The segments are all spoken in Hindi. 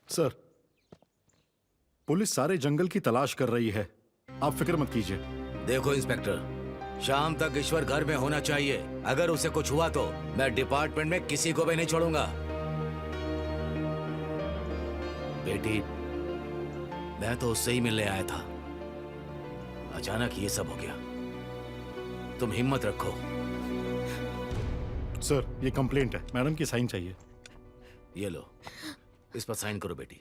सर, पुलिस सारे जंगल की तलाश कर रही है, आप फिक्र मत कीजिए। देखो इंस्पेक्टर, शाम तक ईश्वर घर में होना चाहिए। अगर उसे कुछ हुआ तो मैं डिपार्टमेंट में किसी को भी नहीं छोड़ूंगा। बेटी, मैं तो उससे ही मिलने आया था, अचानक ये सब हो गया। तुम हिम्मत रखो। सर, ये कंप्लेंट है, मैडम की साइन चाहिए। ये लो, इस पर साइन करो बेटी।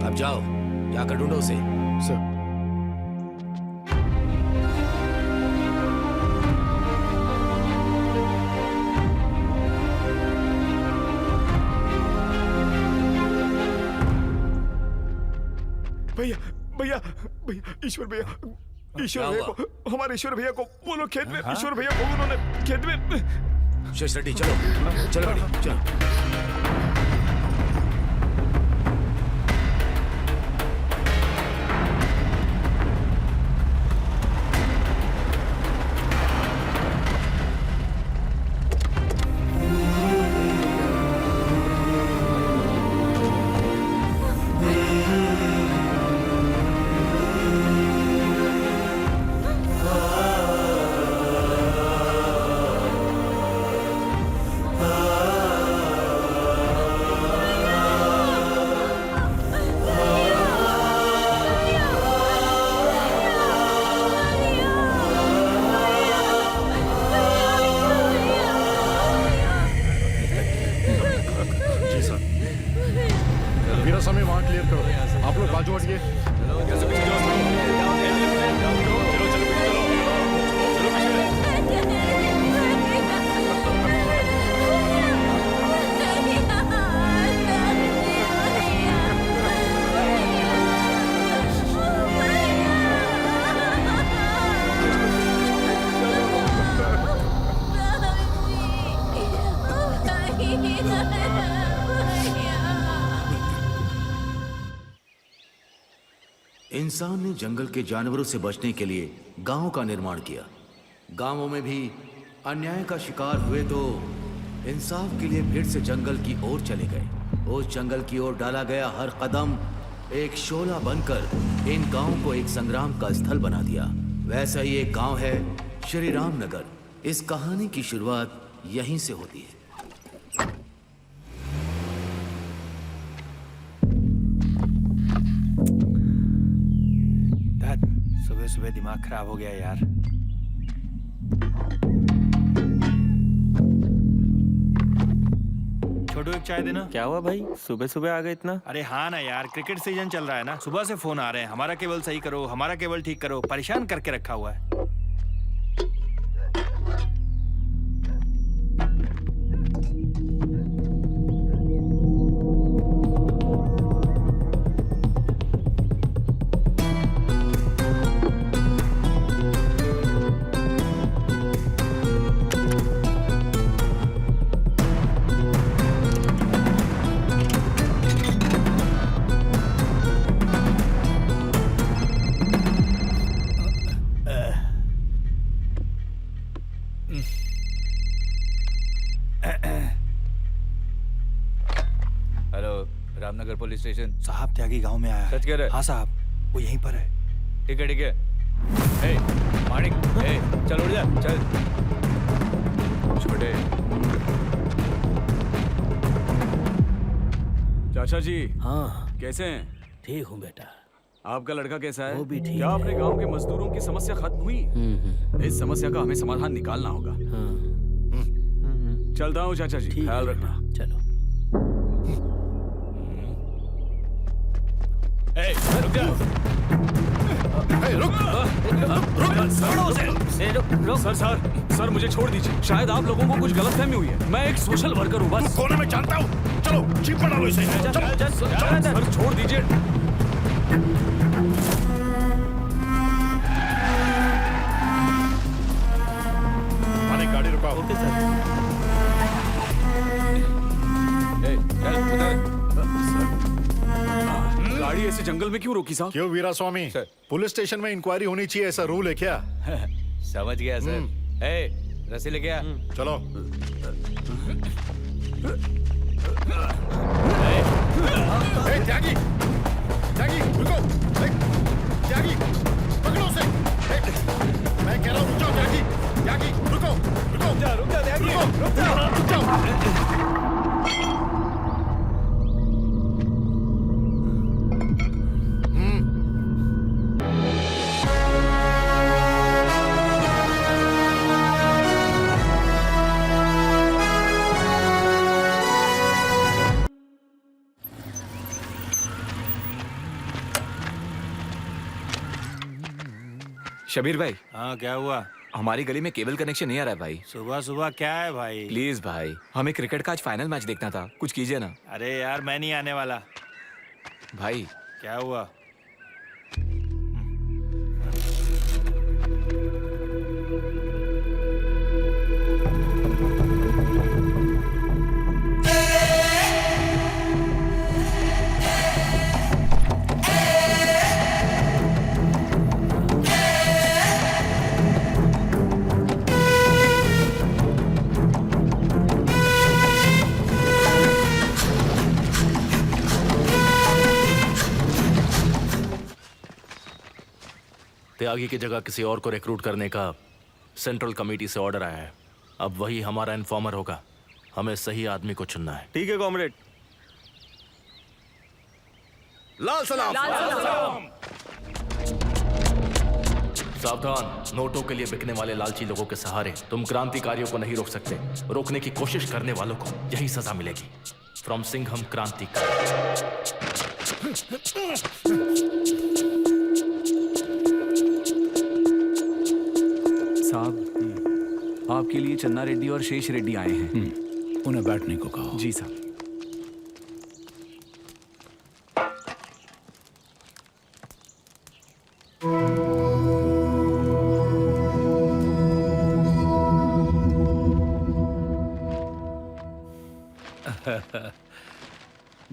अब जाओ, जाकर ढूंढो उसे। सर, भैया भैया भैया, ईश्वर भैया, ईश्वर भैया को, हमारे ईश्वर भैया को बोलो खेत में। ईश्वर भैया को उन्होंने खेत में। शेष रेड्डी, चलो चलो बेटी, चलो। जी सर। मेरा समय वहाँ क्लियर करो, आप लोग बाजू हटिए। इंसान ने जंगल के जानवरों से बचने के लिए गांव का निर्माण किया। गांवों में भी अन्याय का शिकार हुए तो इंसाफ के लिए फिर से जंगल की ओर चले गए। उस जंगल की ओर डाला गया हर कदम एक शोला बनकर इन गांवों को एक संग्राम का स्थल बना दिया। वैसा ही एक गांव है श्री राम नगर। इस कहानी की शुरुआत यहीं से होती है। सुबह सुबह दिमाग खराब हो गया यार। छोटू, एक चाय देना। क्या हुआ भाई, सुबह सुबह आ गए इतना? अरे हाँ ना यार, क्रिकेट सीजन चल रहा है ना, सुबह से फोन आ रहे हैं, हमारा केबल सही करो, हमारा केबल ठीक करो, परेशान करके रखा हुआ है। Hello, Ramnagar police station. साहब, त्यागी गांव में आया है। सच कह रहे? हाँ साहब, वो यहीं पर है। ठीक है ठीक है। ए, माणिक, ए, चल उठ जा, चल। छोटे चाचा जी। हाँ, कैसे हैं? ठीक हूँ बेटा। आपका लड़का कैसा है? वो भी ठीक क्या है। अपने गांव के मजदूरों की समस्या खत्म हुई? इस समस्या का हमें समाधान निकालना होगा। चलता हूँ चाचा जी, ठीक ख्याल है रखना। बेटा, चलो। ए, रुक जा। सर मुझे छोड़ दीजिए। शायद आप लोगों को कुछ गलतफहमी हुई है। मैं एक सोशल वर्कर हूँ बस। कोने में जानता हूँ। चलो जीप पर डालो इसे। सर छोड़ दीजिए। गाड़ी रुकाओ। Okay sir. गाड़ी ऐसे जंगल में क्यों रोकी साहब? क्यों वीरा स्वामी, पुलिस स्टेशन में इंक्वायरी होनी चाहिए, ऐसा रूल है क्या? समझ गया सर। रस्सी लेके आ। चलो। त्यागी, त्यागी, रुको। त्यागी, पकड़ो उसे। मैं कह रहा हूँ रुक जाओ त्यागी, त्यागी, रुको, रुको। रुक जा त्यागी, रुक जाओ। शबीर भाई, हाँ क्या हुआ? हमारी गली में केबल कनेक्शन नहीं आ रहा है भाई। सुबह सुबह क्या है भाई? प्लीज भाई, हमें क्रिकेट का आज फाइनल मैच देखना था, कुछ कीजिए ना। अरे यार मैं नहीं आने वाला। भाई क्या हुआ? त्यागी की जगह किसी और को रिक्रूट करने का सेंट्रल कमेटी से ऑर्डर आया है। अब वही हमारा इन्फॉर्मर होगा। हमें सही आदमी को चुनना है। ठीक है कॉमरेड। लाल सलाम। सावधान, नोटों के लिए बिकने वाले लालची लोगों के सहारे तुम क्रांतिकारियों को नहीं रोक सकते। रोकने की कोशिश करने वालों को यही सजा मिलेगी। फ्रॉम सिंघम क्रांतिकारी। साहब, आपके लिए चन्ना रेड्डी और शेष रेड्डी आए हैं। उन्हें बैठने को कहो। जी साहब।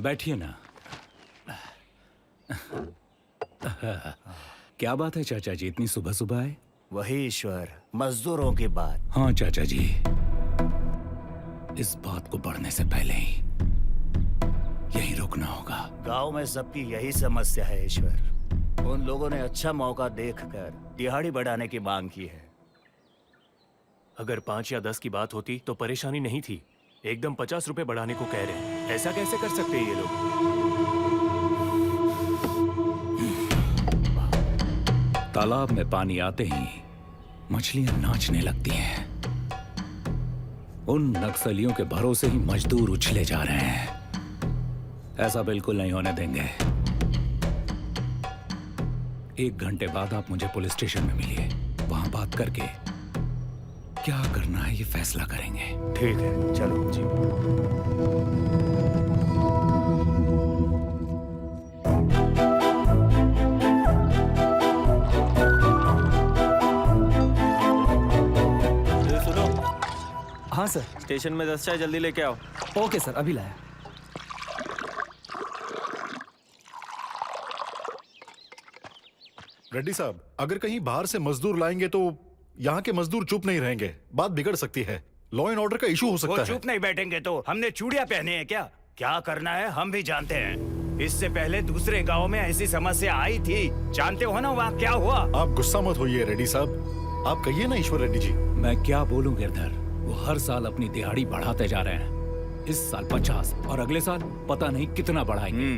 बैठिए ना। क्या बात है चाचा जी, इतनी सुबह सुबह आए? वही ईश्वर, मजदूरों की बात। हाँ चाचा जी, इस बात को बढ़ने से पहले ही यहीं रुकना होगा। गांव में सबकी यही समस्या है ईश्वर। उन लोगों ने अच्छा मौका देखकर दिहाड़ी बढ़ाने की मांग की है। अगर 5 या 10 की बात होती तो परेशानी नहीं थी। एकदम 50 रुपए बढ़ाने को कह रहे हैं। ऐसा कैसे कर सकते हैं ये लोग? तालाब में पानी आते ही मछलियां नाचने लगती हैं। उन नक्सलियों के भरोसे ही मजदूर उछले जा रहे हैं। ऐसा बिल्कुल नहीं होने देंगे। 1 घंटे बाद आप मुझे पुलिस स्टेशन में मिलिए। वहां बात करके क्या करना है ये फैसला करेंगे। ठीक है, चलो जी। सुनो, हाँ सर। स्टेशन में 10 चाय जल्दी लेके आओ। ओके सर, अभी लाया। रेड्डी साहब, अगर कहीं बाहर से मजदूर लाएंगे तो यहाँ के मजदूर चुप नहीं रहेंगे। बात बिगड़ सकती है। लॉ एंड ऑर्डर का इशू हो सकता वो है। चुप नहीं बैठेंगे तो हमने चूड़ियां पहने हैं क्या? क्या करना है हम भी जानते हैं। इससे पहले दूसरे गांव में ऐसी समस्या आई थी, जानते हो ना वहाँ क्या हुआ? आप गुस्सा मत होइए रेड्डी साहब। आप कहिए ना ईश्वर रेड्डी जी। मैं क्या बोलूं गिरधर, वो हर साल अपनी दिहाड़ी बढ़ाते जा रहे हैं। इस साल 50 और अगले साल पता नहीं कितना बढ़ाएंगे।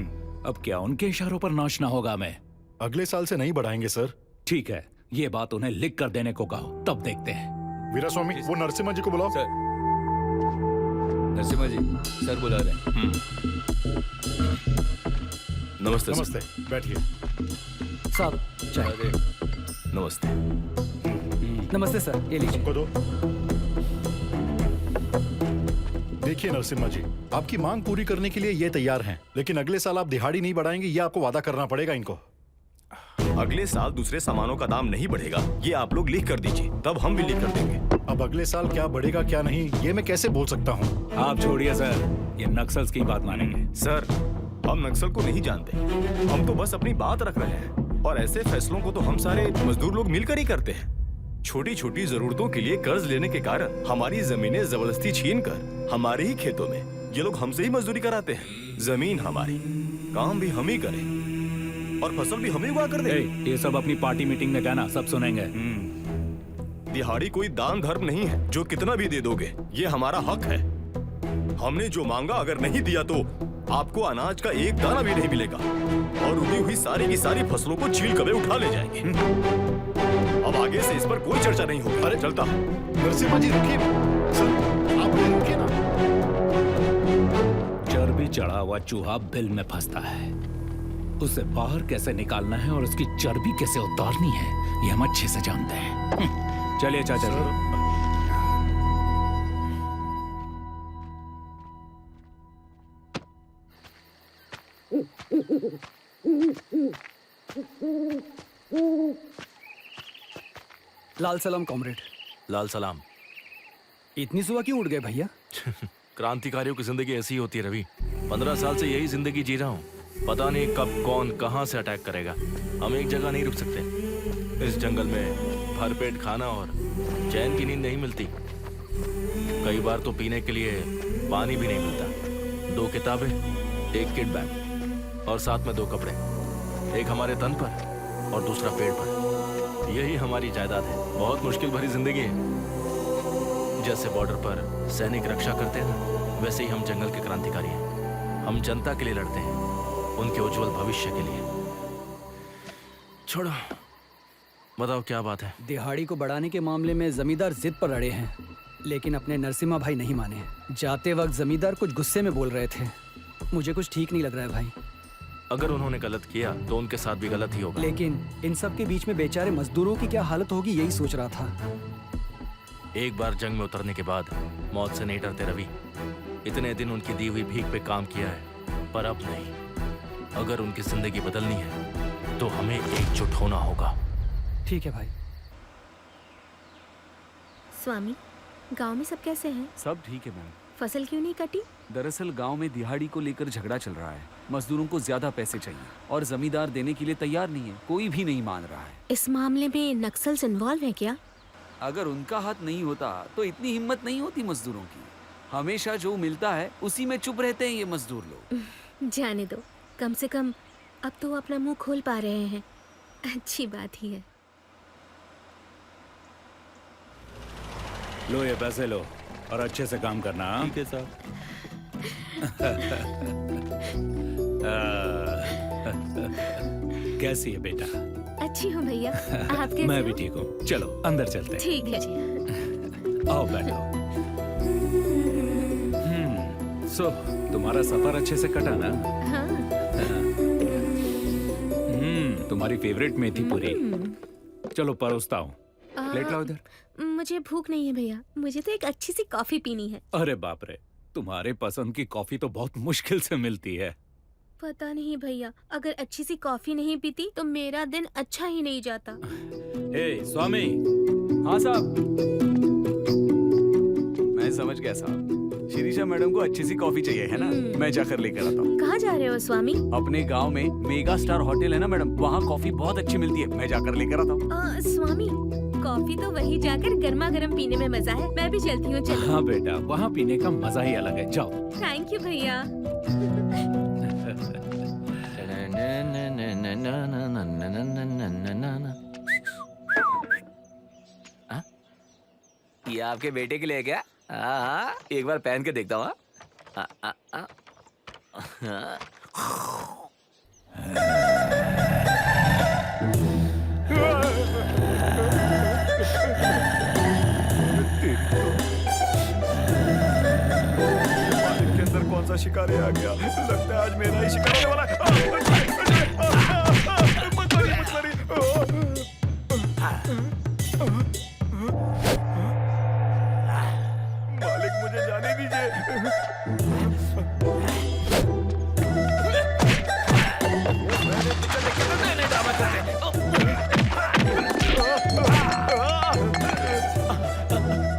अब क्या उनके इशारों पर नाचना होगा? मैं अगले साल से नहीं बढ़ाएंगे सर। ठीक है, ये बात उन्हें लिख कर देने को कहो, तब देखते हैं। वीरा स्वामी, वो नरसिम्हा जी को बुलाओ। सर, नरसिम्हा जी सर बुला रहे हैं। नमस्ते सर। नमस्ते, बैठिए। साहब चाय। नमस्ते। नमस्ते सर, ये लीजिए। सबको दो। देखिए नरसिम्हा जी, आपकी मांग पूरी करने के लिए ये तैयार हैं, लेकिन अगले साल आप दिहाड़ी नहीं बढ़ाएंगे, ये आपको वादा करना पड़ेगा इनको। अगले साल दूसरे सामानों का दाम नहीं बढ़ेगा, ये आप लोग लिख कर दीजिए, तब हम भी लिख कर देंगे। अब अगले साल क्या बढ़ेगा क्या नहीं, ये मैं कैसे बोल सकता हूँ? आप छोड़िए सर, ये नक्सल्स की बात मानेंगे। सर, हम नक्सल को नहीं जानते। हम तो बस अपनी बात रख रहे हैं और ऐसे फैसलों को तो हम सारे मजदूर लोग मिलकर ही करते हैं। छोटी छोटी जरूरतों के लिए कर्ज लेने के कारण हमारी जमीनें जबरदस्ती छीन कर हमारे ही खेतों में ये लोग हमसे ही मजदूरी कराते हैं। जमीन हमारी, काम भी हम ही करें और फसल भी हम ही उगा कर दें। ये सब अपनी पार्टी मीटिंग में कहना, सब सुनेंगे। दिहाड़ी कोई दान धर्म नहीं है जो कितना भी दे दोगे, ये हमारा हक है। हमने जो मांगा अगर नहीं दिया तो आपको अनाज का एक दाना भी नहीं मिलेगा और उगी हुई सारी की सारी फसलों को छील कबे उठा ले जाएंगे। अब आगे से इस पर कोई चर्चा नहीं होगी। अरे चलता हूं। नरसिम्हा जी रुकिए, सर आप भी रुकिए ना। चर्बी चढ़ा हुआ चूहा बिल में फंसता है, उसे बाहर कैसे निकालना है और उसकी चर्बी कैसे उतारनी है ये हम अच्छे से जानते हैं। चलिए चाचा जी। लाल सलाम कॉमरेड। लाल सलाम। इतनी सुबह क्यों उठ गए भैया? क्रांतिकारियों की जिंदगी ऐसी ही होती है रवि। 15 साल से यही जिंदगी जी रहा हूँ। पता नहीं कब कौन कहाँ से अटैक करेगा। हम एक जगह नहीं रुक सकते। इस जंगल में भरपेट खाना और चैन की नींद नहीं मिलती। कई बार तो पीने के लिए पानी भी नहीं मिलता। 2 किताबें, 1 किट बैग और साथ में 2 कपड़े, एक हमारे तन पर और दूसरा पेड़ पर। यही हमारी जायदाद है। बहुत मुश्किल भरी जिंदगी है। जैसे बॉर्डर पर सैनिक रक्षा करते हैं ना, वैसे ही हम जंगल के क्रांतिकारी हैं। हम जनता के लिए लड़ते हैं, उनके उज्जवल भविष्य के लिए। छोड़ो, बताओ क्या बात है? दिहाड़ी को बढ़ाने के मामले में जमींदार जिद पर अड़े हैं, लेकिन अपने नरसिम्हा भाई नहीं माने। जाते वक्त जमींदार कुछ गुस्से में बोल रहे थे। मुझे कुछ ठीक नहीं लग रहा है भाई। अगर उन्होंने गलत किया तो उनके साथ भी गलत ही होगा। लेकिन इन सब के बीच में बेचारे मजदूरों की क्या हालत होगी यही सोच रहा था। एक बार जंग में उतरने के बाद मौत से नहीं डरते रवि। इतने दिन उनकी दी हुई भीख पे काम किया है, पर अब नहीं। अगर उनकी जिंदगी बदलनी है तो हमें एकजुट होना होगा। ठीक है भाई। स्वामी, गांव में सब कैसे हैं? सब ठीक है मैम। फसल क्यों नहीं कटी? दरअसल गांव में दिहाड़ी को लेकर झगड़ा चल रहा है। मजदूरों को ज्यादा पैसे चाहिए और जमींदार देने के लिए तैयार नहीं है। कोई भी नहीं मान रहा है। इस मामले में नक्सल्स इन्वॉल्व है क्या? अगर उनका हाथ नहीं होता तो इतनी हिम्मत नहीं होती मजदूरों की। हमेशा जो मिलता है उसी में चुप रहते हैं ये मजदूर लोग। जाने दो, कम से कम अब तो वो अपना मुंह खोल पा रहे हैं। अच्छी बात ही है। लो ये पैसे लो और अच्छे से काम करना। ठीक है साहब। कैसी है बेटा? अच्छी हूँ भैया, आप कैसे मैं हो? भी ठीक हूँ। चलो अंदर चलते हैं। ठीक है। आओ बैठो। सो तुम्हारा सफर अच्छे से कटा ना? हाँ। तुम्हारी फेवरेट मेथी पूरी। चलो परोसता हूँ। प्लेट लाओ इधर। मुझे भूख नहीं है भैया, मुझे तो एक अच्छी सी कॉफी पीनी है। अरे बाप रे, तुम्हारे पसंद की कॉफी तो बहुत मुश्किल से मिलती है। पता नहीं भैया, अगर अच्छी सी कॉफी नहीं पीती तो मेरा दिन अच्छा ही नहीं जाता। हे स्वामी। हाँ साहब, मैं समझ गया साहब। शिरीषा मैडम को अच्छी सी कॉफी चाहिए है ना? मैं जाकर लेकर आता हूँ। कहाँ जा रहे हो स्वामी? अपने गांव में मेगा स्टार होटल है ना मैडम, वहाँ कॉफी बहुत अच्छी मिलती है। मैं जाकर लेकर आता हूँ। स्वामी, कॉफी तो वहीं जाकर गर्मा गर्म पीने में मजा है। मैं भी चलती हूँ। चलो। हाँ बेटा, वहाँ पीने का मजा ही अलग है। जाओ। थैंक यू भैया। ये आपके बेटे के लिए क्या? हाँ, एक बार पहन के देखता हूँ। के अंदर कौन सा शिकारी आ गया? लगता है आज मेरा ही शिकार होने वाला है। मत मारिए, मत मारिए। मालिक मुझे जाने दीजिए।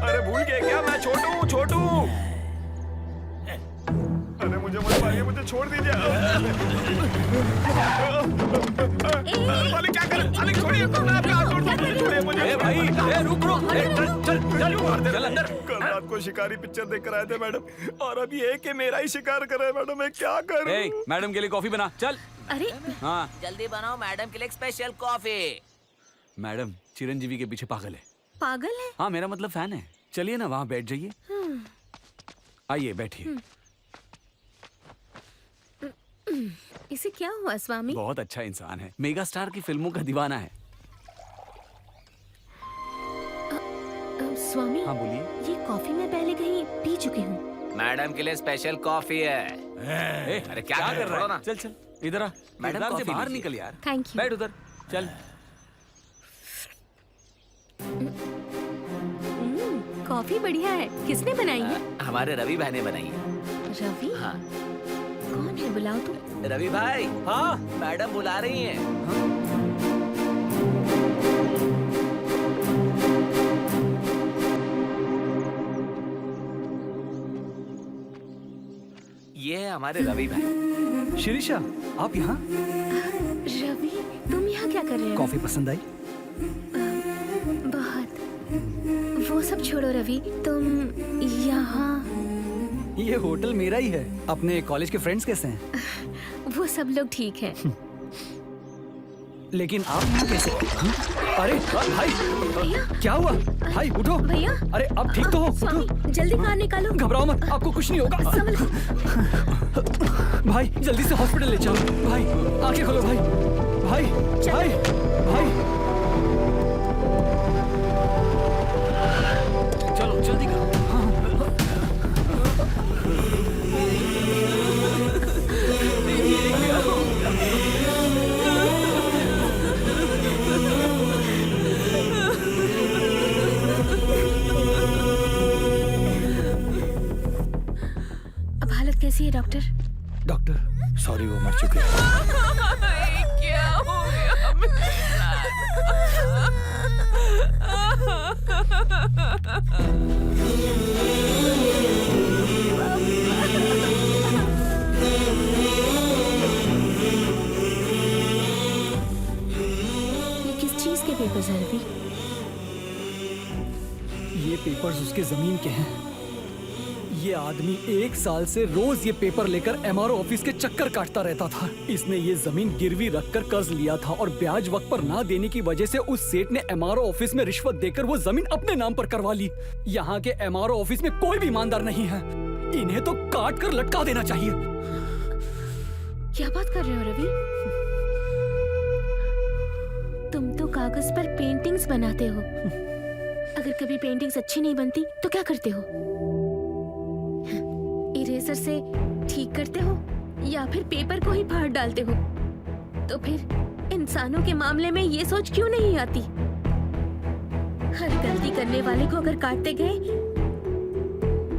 अरे भूल गए क्या? मैं छोटू छोटू। अरे मुझे मत मारिए, मुझे छोड़ दीजिए। मालिक क्या कर? मालिक छोड़िए, आपका हाथ छोड़ दीजिए। छोड़िए मुझे। भाई रुको। चल मार दे चल अंदर। कल रात को शिकारी पिक्चर देख कर आए थे मैडम, और अब ये कि मेरा ही शिकार कर रहे हैं मैडम, मैं क्या करूं? ए, मैडम के लिए कॉफी बना, चल। अरे हाँ जल्दी बनाओ मैडम के लिए एक स्पेशल कॉफी। मैडम चिरंजीवी के पीछे पागल है। पागल है? हाँ मेरा मतलब फैन है। चलिए ना वहाँ बैठ जाइए। आइए बैठिए। इसे क्या हुआ स्वामी? बहुत अच्छा इंसान है, मेगा स्टार की फिल्मों का दीवाना है। स्वामी हाँ बोलिए। ये कॉफी मैं पहले कहीं पी चुकी हूँ। मैडम के लिए स्पेशल कॉफी है। अरे क्या कर रहा है? चल चल इधर आ। मैडम, किरदार से कॉफी बाहर लीजिए। निकल यार। Thank you. बैठ उधर चल। कॉफी बढ़िया है। किसने बनाई है? हमारे रवि भाई ने बनाई है। रवि? हाँ। कौन है? बुलाओ तो। रवि भाई। हाँ मैडम बुला रही हैं। ये है हमारे रवि भाई। शिरीषा आप यहाँ? रवि तुम यहाँ क्या कर रहे हो? कॉफी पसंद आई? बहुत। वो सब छोड़ो रवि, तुम यहाँ? ये होटल मेरा ही है। अपने कॉलेज के फ्रेंड्स कैसे हैं? वो सब लोग ठीक हैं। लेकिन आप यहाँ कैसे? हाँ? अरे भाई भैया। क्या हुआ? भाई उठो। भैया। अरे अब ठीक तो हो? स्वामी उठो। जल्दी बाहर निकालो। घबराओ मत, आपको कुछ नहीं होगा। भाई जल्दी से हॉस्पिटल ले चलो। भाई आंखें खोलो भाई। भाई भाई भाई चलो जल्दी करो। अब हालत कैसी है डॉक्टर? डॉक्टर सॉरी वो मर चुके हैं। क्या हो गया? ये किस चीज के पेपर्स हैं रवि? ये पेपर्स उसके जमीन के हैं। ये आदमी 1 साल से रोज ये पेपर लेकर एमआरओ ऑफिस के चक्कर काटता रहता था। इसने ये जमीन गिरवी रखकर कर्ज लिया था और ब्याज वक्त पर ना देने की वजह से उस सेठ ने एमआरओ ऑफिस में रिश्वत देकर वो जमीन अपने नाम पर करवा ली। यहाँ के एमआरओ ऑफिस में कोई भी ईमानदार नहीं है। इन्हें तो काट कर लटका देना चाहिए। क्या बात कर रहे हो रवि? तुम तो कागज पर पेंटिंग्स बनाते हो। अगर कभी पेंटिंग्स अच्छी नहीं बनती तो क्या करते हो? इरेजर से ठीक करते हो या फिर पेपर को ही फाड़ डालते हो? तो फिर इंसानों के मामले में ये सोच क्यों नहीं आती? हर गलती करने वाले को अगर काटते गए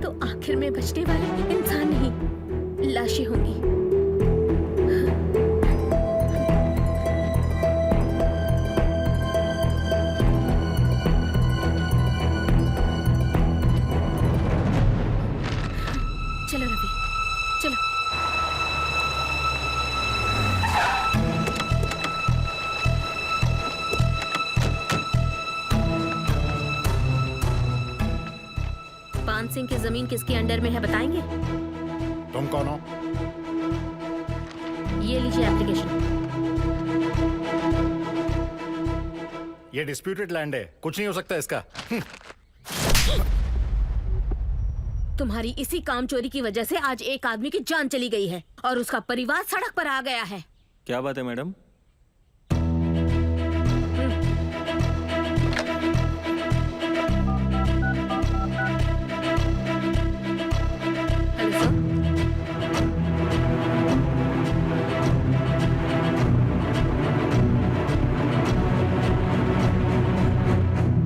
तो आखिर में बचने वाले इंसान नहीं, लाशें होंगी। चलो रवि, चलो। पान सिंह की जमीन किसके अंडर में है बताएंगे? तुम कौन हो? ये लीजिए एप्लीकेशन। ये डिस्प्यूटेड लैंड है, कुछ नहीं हो सकता इसका। तुम्हारी इसी काम चोरी की वजह से आज एक आदमी की जान चली गई है और उसका परिवार सड़क पर आ गया है। क्या बात है madam? Hello sir.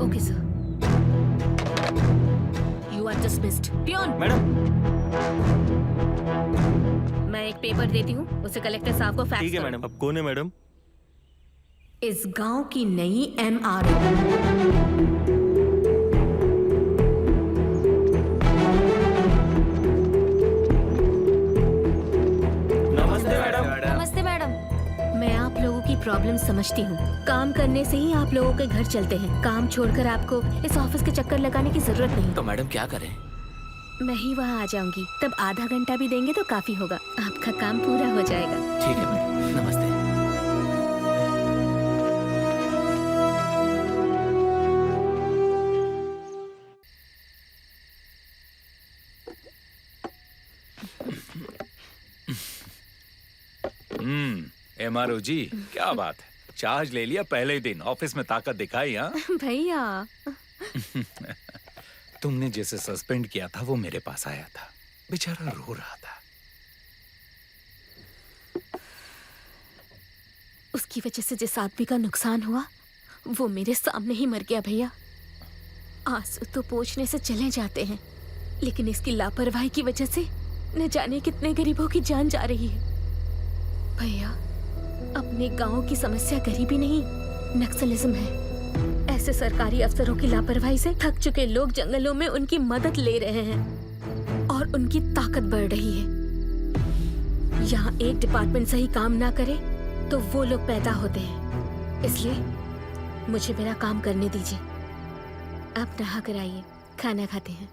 Okay sir. You are dismissed. Peon. Madam मैं एक पेपर देती हूँ, उसे कलेक्टर साहब को फैक्स ठीक है करो। मैडम। अब कौन है मैडम? इस गांव की नई एमआरओ। नमस्ते मैडम। नमस्ते मैडम। मैं आप लोगों की प्रॉब्लम समझती हूँ। काम करने से ही आप लोगों के घर चलते हैं। काम छोड़कर आपको इस ऑफिस के चक्कर लगाने की जरूरत नहीं। तो मैडम क्या करें? मैं ही वहाँ आ जाऊंगी, तब आधा घंटा भी देंगे तो काफी होगा। आपका काम पूरा हो जाएगा। ठीक है मैडम, नमस्ते। एमआरओ जी, क्या बात है, चार्ज ले लिया पहले ही दिन, ऑफिस में ताकत दिखाई। हाँ भैया, तुमने जैसे सस्पेंड किया था वो मेरे पास आया था, बेचारा रो रहा था। उसकी वजह से जिस आदमी का नुकसान हुआ वो मेरे सामने ही मर गया। भैया, आंसू तो पोंछने से चले जाते हैं, लेकिन इसकी लापरवाही की वजह से न जाने कितने गरीबों की जान जा रही है। भैया, अपने गांव की समस्या गरीबी नहीं, नक्सलिज्म है। ऐसे सरकारी अफसरों की लापरवाही से थक चुके लोग जंगलों में उनकी मदद ले रहे हैं और उनकी ताकत बढ़ रही है। यहाँ एक डिपार्टमेंट सही काम ना करे तो वो लोग पैदा होते हैं। इसलिए मुझे मेरा काम करने दीजिए। आप नहा कर आइए, खाना खाते हैं।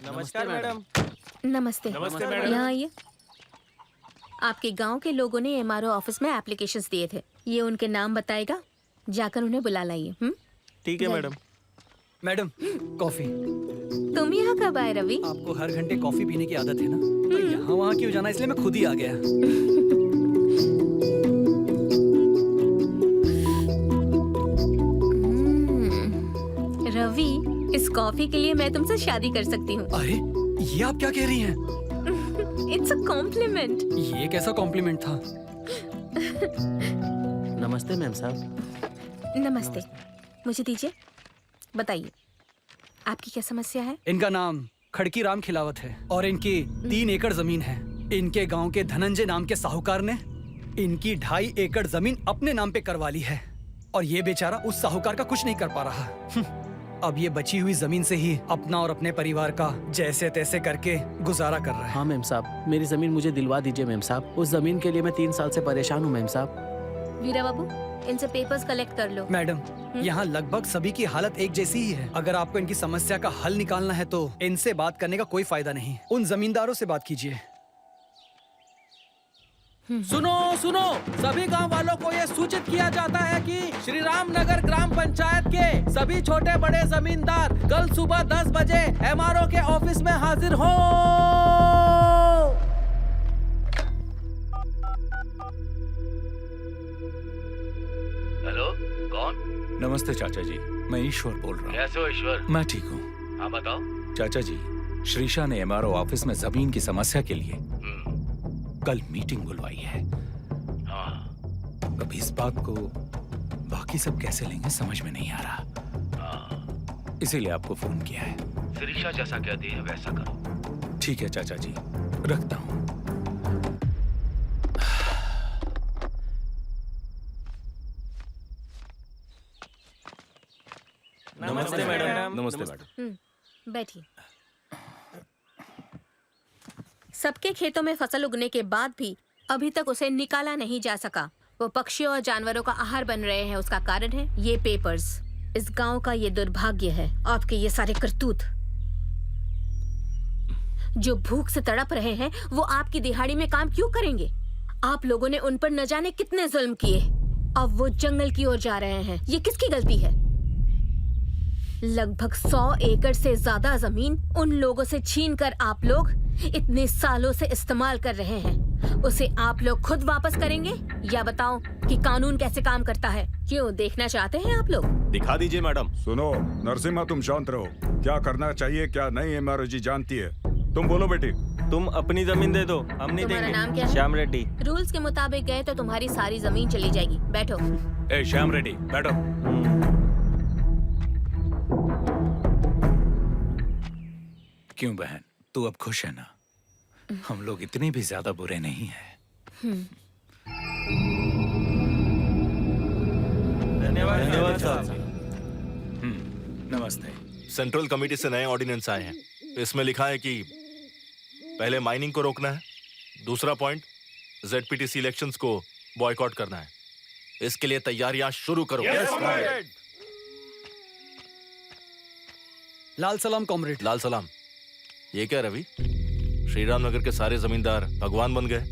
नमस्कार मैडम। नमस्ते। नमस्ते मैडम। यहाँ आइए। आपके गांव के लोगों ने एमआरओ ऑफिस में एप्लीकेशंस दिए थे। ये उनके नाम बताएगा, जाकर उन्हें बुला लाइए। ठीक है मैडम। Madam, coffee. तुम यहाँ कब आए रवि? आपको हर घंटे कॉफी पीने की आदत है ना, तो यहाँ वहाँ क्यों जाना, इसलिए मैं खुद ही आ गया। रवि, इस कॉफी के लिए मैं तुमसे शादी कर सकती हूँ। अरे, ये आप क्या कह रही हैं? It's a compliment. ये कैसा कॉम्प्लीमेंट था? नमस्ते मैम साहब। नमस्ते। मुझे दीजिए, बताइए आपकी क्या समस्या है? इनका नाम खड़की राम खिलावत है और इनकी 3 एकड़ जमीन है। इनके गांव के धनंजय नाम के साहूकार ने इनकी 2.5 एकड़ जमीन अपने नाम पे करवा ली है और ये बेचारा उस साहूकार का कुछ नहीं कर पा रहा। अब ये बची हुई जमीन से ही अपना और अपने परिवार का जैसे तैसे करके गुजारा कर रहा है। हाँ मैम साहब, मेरी जमीन मुझे दिलवा दीजिए मैम साहब। उस जमीन के लिए मैं 3 साल से परेशान हूँ मैम साहब। वीरा बाबू, इनसे पेपर्स कलेक्ट कर लो। मैडम, यहाँ लगभग सभी की हालत एक जैसी ही है। अगर आपको इनकी समस्या का हल निकालना है तो इनसे बात करने का कोई फायदा नहीं। उन जमींदारों से बात कीजिए। सुनो सुनो, सभी गांव वालों को ये सूचित किया जाता है कि श्री राम नगर ग्राम पंचायत के सभी छोटे बड़े जमींदार कल सुबह 10 बजे एमआरओ के ऑफिस में हाजिर हो। हेलो, कौन? नमस्ते चाचा जी, मैं ईश्वर बोल रहा हूँ। कैसे हो ईश्वर? मैं ठीक हूँ। हाँ बताओ। चाचा जी, श्रीषा ने एमआरओ ऑफिस में जमीन की समस्या के लिए कल मीटिंग बुलवाई है। हाँ। अब इस बात को बाकी सब कैसे लेंगे समझ में नहीं आ रहा, इसीलिए आपको फोन किया है। शिरीषा जैसा कहती है वैसा करो। ठीक है चाचा जी, रखता हूँ। नमस्ते मैडम। नमस्ते मैडम। बैठिए। सबके खेतों में फसल उगने के बाद भी अभी तक उसे निकाला नहीं जा सका। वो पक्षियों और जानवरों का आहार बन रहे हैं। उसका कारण है ये पेपर्स। इस गांव का ये दुर्भाग्य है, आपके ये सारे करतूत। जो भूख से तड़प रहे हैं वो आपकी दिहाड़ी में काम क्यों करेंगे? आप लोगों ने उन पर न जाने कितने जुल्म किए। अब वो जंगल की ओर जा रहे हैं। ये किसकी गलती है? लगभग 100 एकड़ से ज्यादा जमीन उन लोगों से छीनकर आप लोग इतने सालों से इस्तेमाल कर रहे हैं। उसे आप लोग खुद वापस करेंगे या बताओ कि कानून कैसे काम करता है? क्यों, देखना चाहते हैं आप लोग? दिखा दीजिए मैडम। सुनो नरसिम्हा, तुम शांत रहो। क्या करना चाहिए क्या नहीं एमआरओ जी जानती है। तुम बोलो बेटी। तुम अपनी जमीन दे दो, हम नहीं तुम्हारा देंगे। नाम क्या है? श्याम रेड्डी। रूल्स के मुताबिक गए तो तुम्हारी सारी जमीन चली जाएगी। बैठो। ए श्याम रेड्डी, बैठो। क्यों बहन, तू अब खुश है ना? हम लोग इतने भी ज्यादा बुरे नहीं हैं। धन्यवाद साहब। नमस्ते। सेंट्रल कमेटी से नए ऑर्डिनेंस आए हैं। इसमें लिखा है कि पहले माइनिंग को रोकना है, दूसरा पॉइंट ZPTC इलेक्शंस को बॉयकॉट करना है। इसके लिए तैयारियां शुरू करो। लाल सलाम कॉमरेड। लाल सलाम। ये क्या रवि, श्रीराम नगर के सारे जमींदार भगवान बन गए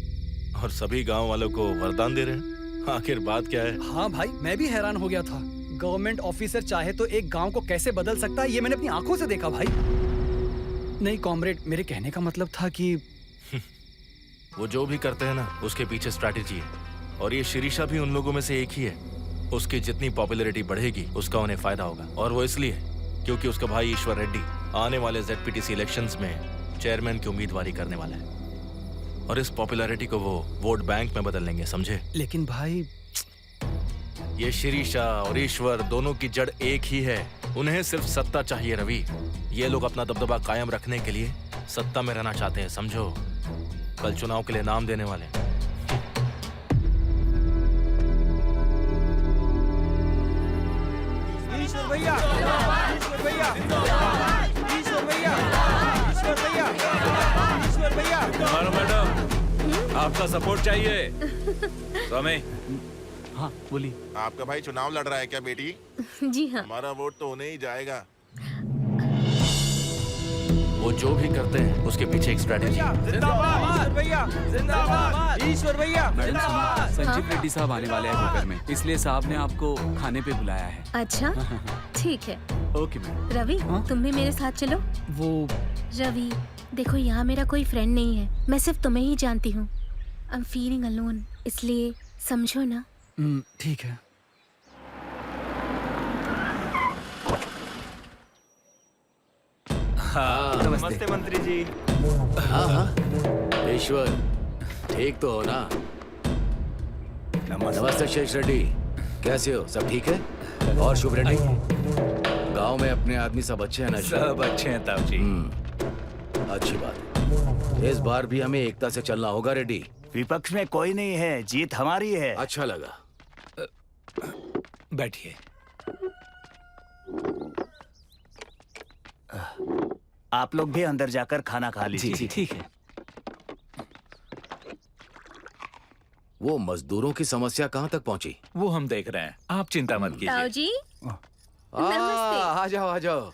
और सभी गांव वालों को वरदान दे रहे हैं। आखिर बात क्या है? हाँ भाई, मैं भी हैरान हो गया था। गवर्नमेंट ऑफिसर चाहे तो एक गांव को कैसे बदल सकता है, ये मैंने अपनी आंखों से देखा भाई। नहीं कॉमरेड, मेरे कहने का मतलब था कि वो जो भी करते हैं ना, उसके पीछे स्ट्रैटेजी है। और ये शिरीषा भी उन लोगों में से एक ही है। उसकी जितनी पॉपुलैरिटी बढ़ेगी, उसका उन्हें फायदा होगा। और वो इसलिए क्योंकि उसका भाई ईश्वर रेड्डी आने वाले ZPTC इलेक्शंस में चेयरमैन की उम्मीदवारी करने वाला है। और इस पॉपुलैरिटी को वो वोट बैंक में बदल लेंगे, समझे? लेकिन भाई, ये शिरीषा और ईश्वर दोनों की जड़ एक ही है। उन्हें सिर्फ सत्ता चाहिए रवि। ये लोग अपना दबदबा कायम रखने के लिए सत्ता में रहना चाहते हैं, समझो? कल चुनाव के लिए नाम देने वाले हैं। ईश्वर भैया, ईश्वर भैया, ईश्वर भैया, ईश्वर भैया, ईश्वर भैया। मैडम, आपका सपोर्ट चाहिए। स्वामी। हाँ बोली। आपका भाई चुनाव लड़ रहा है क्या बेटी? जी हाँ। हमारा वोट तो उन्हें ही जाएगा। वो जो भी करते हैं उसके पीछे एक स्ट्रैटेजी है। ईश्वर भैया, जिंदाबाद, ईश्वर भैया। मैडम सुनो, संजीव रेड्डी साहब आने वाले हैं दोपहर में, इसलिए साहब ने आपको खाने पे बुलाया है। अच्छा ठीक है। Okay madam. रवि, तुम भी मेरे साथ चलो। वो रवि देखो, यहाँ मेरा कोई फ्रेंड नहीं है, मैं सिर्फ तुम्हें ही जानती हूँ। आई एम फीलिंग अलोन, इसलिए समझो ना। ठीक है। नमस्ते मंत्री जी। हाँ हाँ ईश्वर, ठीक तो हो ना? नमस्ते शेष रेड्डी, कैसे हो? सब ठीक है? और शुभ रेड्डी, गांव में अपने आदमी सब अच्छे हैं ना? सब अच्छे हैं ताऊ जी। अच्छी बात है। इस बार भी हमें एकता से चलना होगा रेड्डी। विपक्ष में कोई नहीं है, जीत हमारी है। अच्छा लगा। बैठिए। आप लोग भी अंदर जाकर खाना खा लीजिए। जी ठीक है। वो मजदूरों की समस्या कहाँ तक पहुँची? वो हम देख रहे हैं, आप चिंता मत ताऊ कीजिए। जी, आ जाओ आ जाओ।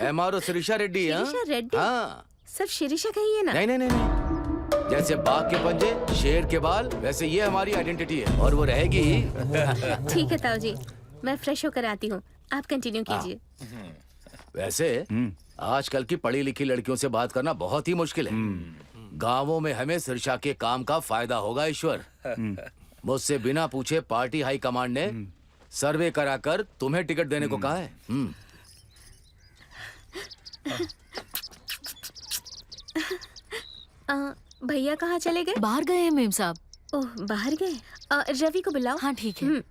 MRO शिरीषा रेड्डी। शिरीषा रेड्डी? हाँ। सब शिरीषा कहिए ना। नहीं नहीं नहीं नहीं, जैसे बाघ के पंजे, शेर के बाल, वैसे ये हमारी आइडेंटिटी है और वो रहेगी ही। ठीक है ताऊ जी, मैं फ्रेश होकर आती हूँ, आप कंटिन्यू कीजिए। वैसे आजकल की पढ़ी लिखी लड़कियों से बात करना बहुत ही मुश्किल है। गांवों में हमें शिरीषा के काम का फायदा होगा ईश्वर। मुझसे बिना पूछे पार्टी हाई कमांड ने सर्वे कराकर तुम्हें टिकट देने को कहा है। भैया कहाँ चले गए? बाहर गए हैं मेम साहब। ओह बाहर गए। रवि को बुलाओ। हाँ ठीक है।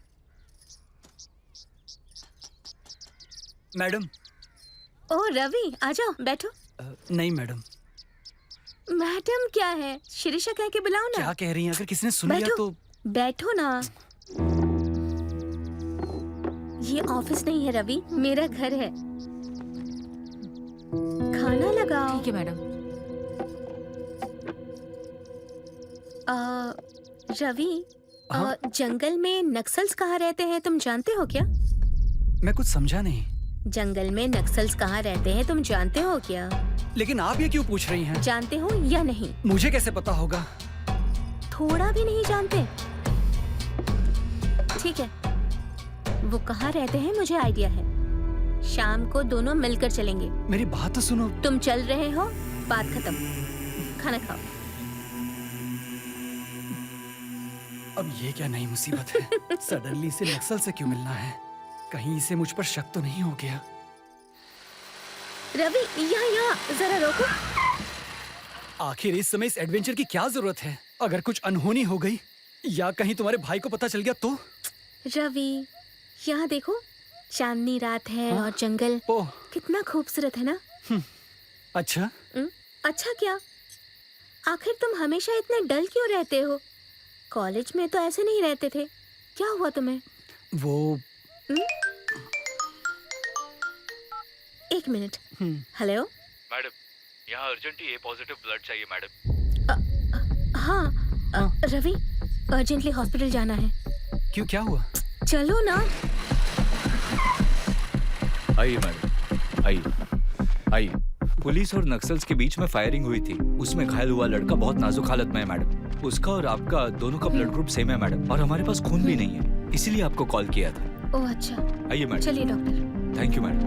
मैडम। ओह रवि, आ जाओ, बैठो। नहीं मैडम। मैडम क्या है, शिरीषा कह के बुलाओ ना। क्या कह रही हैं? अगर किसी ने सुन लिया तो। बैठो ना। ये ऑफिस नहीं है रवि, मेरा घर है। खाना लगाओ। ठीक है मैडम। रवि, जंगल में नक्सल्स कहाँ रहते हैं तुम जानते हो क्या? मैं कुछ समझा नहीं। जंगल में नक्सल्स कहाँ रहते हैं तुम जानते हो क्या? लेकिन आप ये क्यों पूछ रही हैं? जानते हो या नहीं? मुझे कैसे पता होगा? थोड़ा भी नहीं जानते? ठीक है, वो कहाँ रहते हैं मुझे आइडिया है। शाम को दोनों मिलकर चलेंगे। मेरी बात तो सुनो। तुम चल रहे हो, बात खत्म, खाना खाओ। अब ये क्या नई मुसीबत है? सडनली से नक्सल से क्यों मिलना है? कहीं इसे मुझ पर शक तो नहीं हो गया? रवि, यहाँ जरा रोको। आखिर इस समय इस एडवेंचर की क्या जरूरत है? अगर कुछ अनहोनी हो गई या कहीं तुम्हारे भाई को पता चल गया तो? रवि, यहाँ देखो, चांदनी रात है। और जंगल कितना खूबसूरत है ना? अच्छा। अच्छा क्या? आखिर तुम हमेशा इतने डल क्यों रहते हो? कॉलेज में तो ऐसे नहीं रहते थे, क्या हुआ तुम्हें? वो एक मिनट। हेलो। मैडम, यहाँ अर्जेंटली ए पॉजिटिव ब्लड चाहिए मैडम। हाँ रवि, अर्जेंटली हॉस्पिटल जाना है। क्यों, क्या हुआ? चलो ना। आइए मैडम, आइए आइए। पुलिस और नक्सल्स के बीच में फायरिंग हुई थी। उसमें घायल हुआ लड़का बहुत नाजुक हालत में है मैडम। उसका और आपका दोनों का ब्लड ग्रुप सेम है मैडम, और हमारे पास खून भी नहीं है, इसीलिए आपको कॉल किया था। ओह अच्छा। आइए मैडम। चलिए doctor. Thank you madam.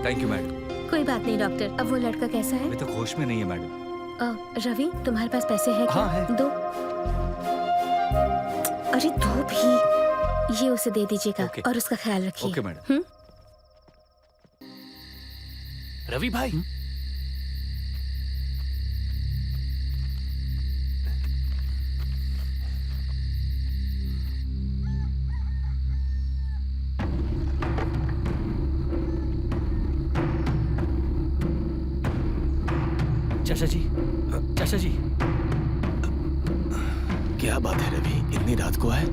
Thank you madam. कोई बात नहीं डॉक्टर। अब वो लड़का कैसा है? अभी तक होश में नहीं है मैडम। रवि, तुम्हारे पास पैसे हैं क्या? हाँ, है। दो। अरे दो भी। ये उसे दे दीजिएगा ओके। और उसका ख्याल रखिए। Okay madam. रवि भाई, चाचा जी, चाचा जी। क्या बात है रवि, इतनी रात को है?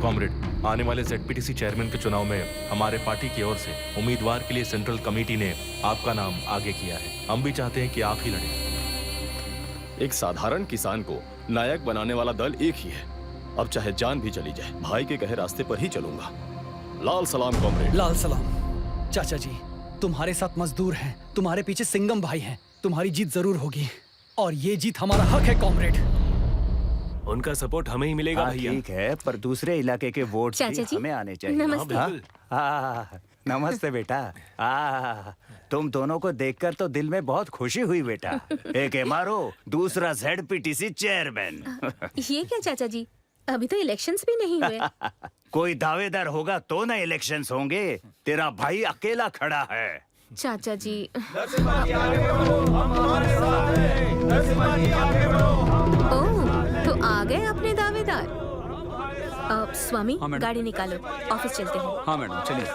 कॉमरेड, आने वाले ZPTC चेयरमैन के चुनाव में हमारे पार्टी की ओर से उम्मीदवार के लिए सेंट्रल कमेटी ने आपका नाम आगे किया है। हम भी चाहते हैं कि आप ही लड़ें। एक साधारण किसान को नायक बनाने वाला दल एक ही है। अब चाहे जान भी चली जाए, भाई के कहे रास्ते पर ही चलूंगा। लाल सलाम कॉमरेड। लाल सलाम। चाचा जी, तुम्हारे साथ मजदूर हैं, तुम्हारे पीछे सिंगम भाई हैं। तुम्हारी जीत जरूर होगी, और ये जीत हमारा हक है कॉमरेड। उनका सपोर्ट हमें ही मिलेगा भैया। ठीक है, पर दूसरे इलाके के वोट चाचा जी, हमें आने चाहिए। नमस्ते। नमस्ते बेटा। तुम दोनों को देखकर तो दिल में बहुत खुशी हुई बेटा। एक MRO, दूसरा ZPTC चेयरमैन। ये क्या चाचा जी, अभी तो इलेक्शंस भी नहीं हुए। कोई दावेदार होगा तो ना इलेक्शंस होंगे। तेरा भाई अकेला खड़ा है। चाचा जी। ओह, तो आ गए अपने दावेदार। स्वामी, हाँ, मैडम। गाड़ी निकालो, ऑफिस चलते हैं। हाँ मैडम, चलिए।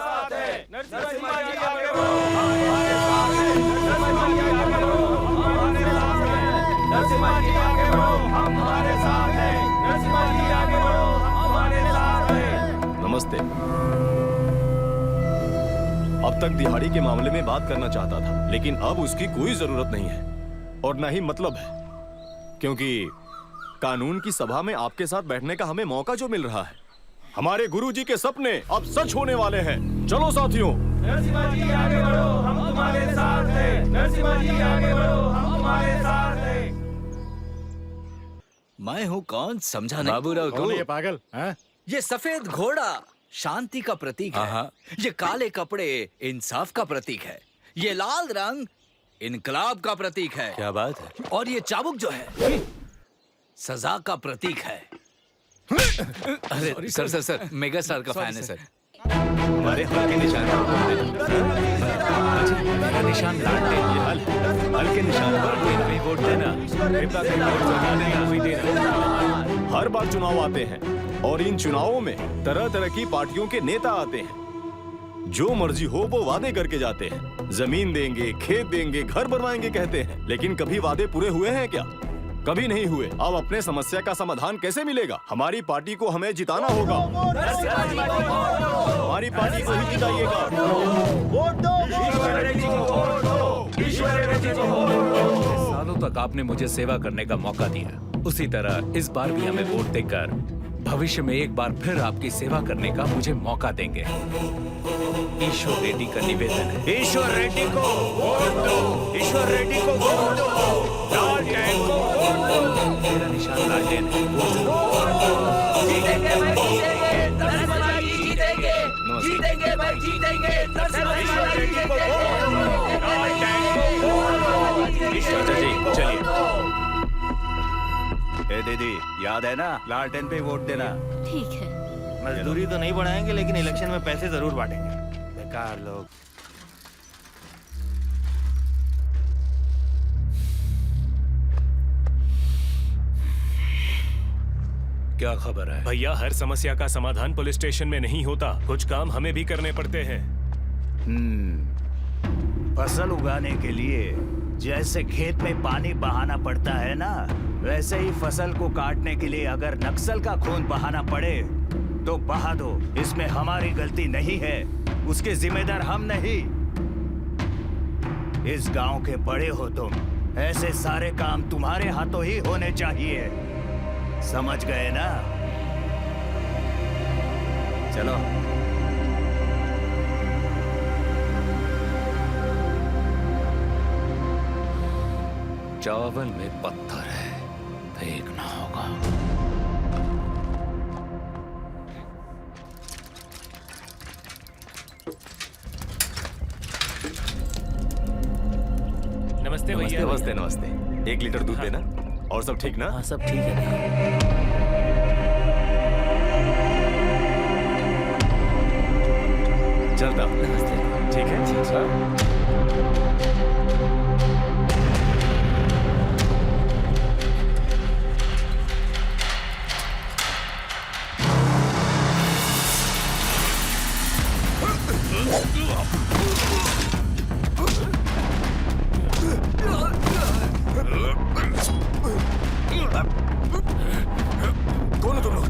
नमस्ते। अब तक दिहाड़ी के मामले में बात करना चाहता था, लेकिन अब उसकी कोई जरूरत नहीं है और ना ही मतलब है, क्योंकि कानून की सभा में आपके साथ बैठने का हमें मौका जो मिल रहा है, हमारे गुरुजी के सपने अब सच होने वाले हैं। चलो साथियों। नरसिम्हा जी आगे बढ़ो, हम तुम्हारे साथ हैं। नरसिम्हा जी आगे बढ़ो, हम तुम्हारे साथ हैं। मैं हूँ कौन, समझा नहीं? बाबूराव कौन है ये पागल? हाँ? ये सफेद घोड़ा शांति का प्रतीक है। ये काले कपड़े इंसाफ का प्रतीक है। ये लाल रंग इनकलाब का प्रतीक है। क्या बात है? और ये चाबुक जो है सजा का प्रतीक है। अरे सर मेगा स्टार का फैन है सर। हमारे हल के निशान मेरा निशान हल के निशान पे वोट देना। हर बार चुनाव आते हैं और इन चुनावों में तरह तरह की पार्टियों के नेता आते हैं। जो मर्जी हो वो वादे करके जाते हैं। जमीन देंगे, खेत देंगे, घर बनवाएंगे कहते हैं, लेकिन कभी वादे पूरे हुए हैं क्या? कभी नहीं हुए। अब अपने समस्या का समाधान कैसे मिलेगा? हमारी पार्टी को हमें जिताना होगा। हमारी पार्टी को ही जिताइएगा। सालों तक आपने मुझे सेवा करने का मौका दिया, उसी तरह इस बार भी हमें वोट देकर भविष्य में एक बार फिर आपकी सेवा करने का मुझे मौका देंगे। ईश्वर रेड्डी का निवेदन है। ईश्वर रेड्डी को वोट दो। ईश्वर रेड्डी को वोट दो। लालटेन को वोट दो। मेरा निशान लालटेन है। जीतेंगे भाई, जीतेंगे। नरसिम्हा जी जीतेंगे। जीतेंगे भाई, जीतेंगे। नरसिम्हा जी जीतेंगे। जी चलिए। ए दीदी, याद है ना, लालटेन पे वोट देना। ठीक है। मजदूरी तो नहीं बढ़ाएंगे, लेकिन इलेक्शन में पैसे जरूर बांटेंगे। बेकार लोग। क्या खबर है? भैया, हर समस्या का समाधान पुलिस स्टेशन में नहीं होता, कुछ काम हमें भी करने पड़ते हैं। फसल उगाने के लिए जैसे खेत में पानी बहाना पड़ता है ना, वैसे ही फसल को काटने के लिए अगर नक्सल का खून बहाना पड़े तो बहा दो। इसमें हमारी गलती नहीं है, उसके जिम्मेदार हम नहीं। इस गांव के बड़े हो तुम, ऐसे सारे काम तुम्हारे हाथों ही होने चाहिए, समझ गए ना? चलो। चावल में पत्थर है, देखना होगा। नमस्ते भैया। नमस्ते नमस्ते। 1 लीटर दूध देना। और सब ठीक ना? हाँ, सब ठीक है। चलता हूँ। ठीक है? कौन हो तुम लोग?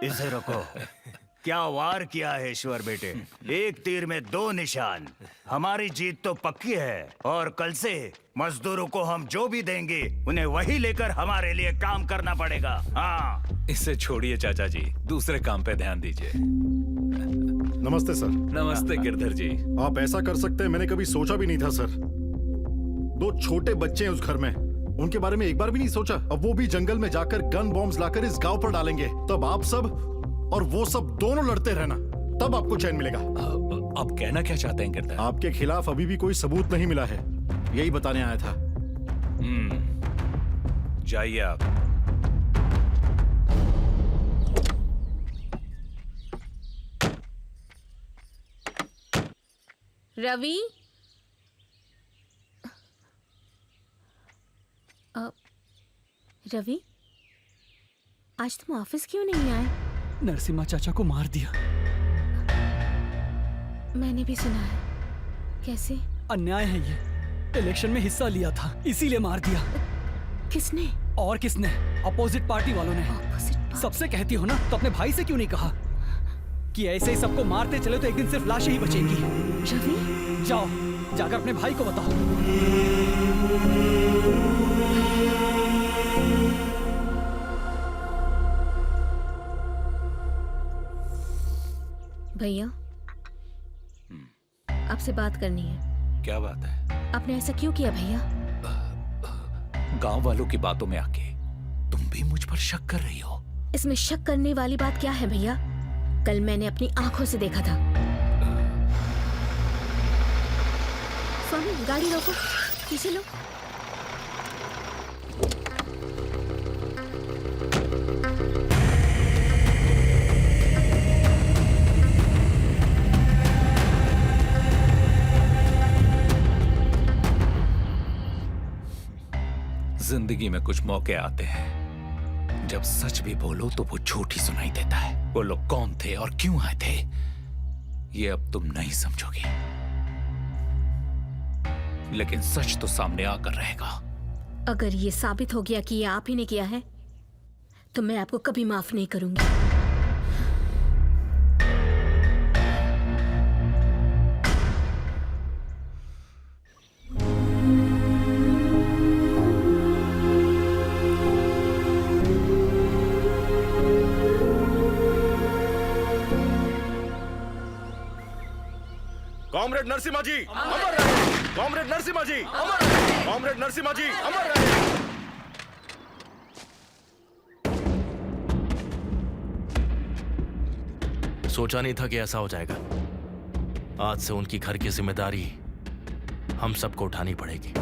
इसे रोको। क्या वार किया है ईश्वर बेटे, एक तीर में 2 निशान। हमारी जीत तो पक्की है और कल से मजदूरों को हम जो भी देंगे उन्हें वही लेकर हमारे लिए काम करना पड़ेगा। हाँ, इसे छोड़िए चाचा जी, दूसरे काम पे ध्यान दीजिए। नमस्ते सर। नमस्ते गिरधर जी। आप ऐसा कर सकते हैं, मैंने कभी सोचा भी नहीं था सर। 2 छोटे बच्चे हैं उस घर में, उनके बारे में एक बार भी नहीं सोचा। अब वो भी जंगल में जाकर गन बॉम्ब्स लाकर इस गांव पर डालेंगे, तब आप सब और वो सब दोनों लड़ते रहना, तब आपको चैन मिलेगा। आप कहना क्या चाहते हैं गिरधर? आपके खिलाफ अभी भी कोई सबूत नहीं मिला है, यही बताने आया था। जाइए आप। रवि, रवि, आज तुम ऑफिस क्यों नहीं आए? नरसिम्हा चाचा को मार दिया। मैंने भी सुना है। कैसे? अन्याय है ये। इलेक्शन में हिस्सा लिया था, इसीलिए मार दिया। किसने? और किसने? अपोजिट पार्टी वालों ने। सबसे कहती हो ना, तो अपने भाई से क्यों नहीं कहा कि ऐसे ही सबको मारते चले तो एक दिन सिर्फ लाशें ही बचेंगी? रवि, जाओ, जाकर अपने भाई को बताओ। भैया, आपसे बात करनी है। क्या बात है? आपने ऐसा क्यों किया भैया? गांव वालों की बातों में आके तुम भी मुझ पर शक कर रही हो? इसमें शक करने वाली बात क्या है भैया? कल मैंने अपनी आंखों से देखा था। स्वामी, गाड़ी रोको, पीछे लो। जिंदगी में कुछ मौके आते हैं जब सच भी बोलो तो वो झूठ ही सुनाई देता है। वो लोग कौन थे और क्यों आए थे, ये अब तुम नहीं समझोगी, लेकिन सच तो सामने आकर रहेगा। अगर ये साबित हो गया कि ये आप ही ने किया है, तो मैं आपको कभी माफ नहीं करूंगी। कॉमरेड नरसिम्हा जी अमर रहे। कॉमरेड नरसिम्हा जी अमर रहे। कॉमरेड नरसिम्हा जी अमर रहे। सोचा नहीं था कि ऐसा हो जाएगा। आज से उनकी घर की जिम्मेदारी हम सबको उठानी पड़ेगी।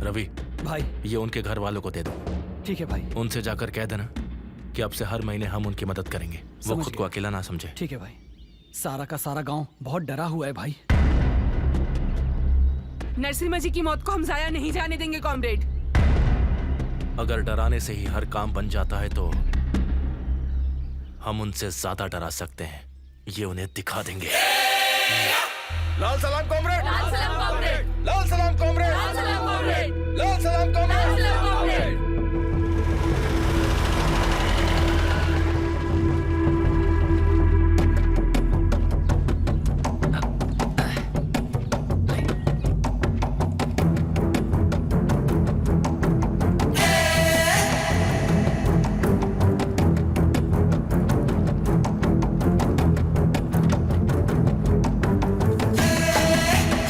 रवि भाई ये उनके घर वालों को दे दो। ठीक है भाई। उनसे जाकर कह देना कि अब से हर महीने हम उनकी मदद करेंगे, वो समझ खुद को गया। अकेला ना समझे। ठीक है भाई। सारा का सारा गांव बहुत डरा हुआ है भाई। नरसिम्हा जी की मौत को हम जाया नहीं जाने देंगे कॉमरेड। अगर डराने से ही हर काम बन जाता है तो हम उनसे ज्यादा डरा सकते हैं, ये उन्हें दिखा देंगे। लाल सलाम कॉमरेड, लाल सलाम कॉमरेड, लाल सलाम कॉमरेड, लाल सलाम कॉमरेड, लाल सलाम लाल कॉमरेड। सलाम कॉमरेड।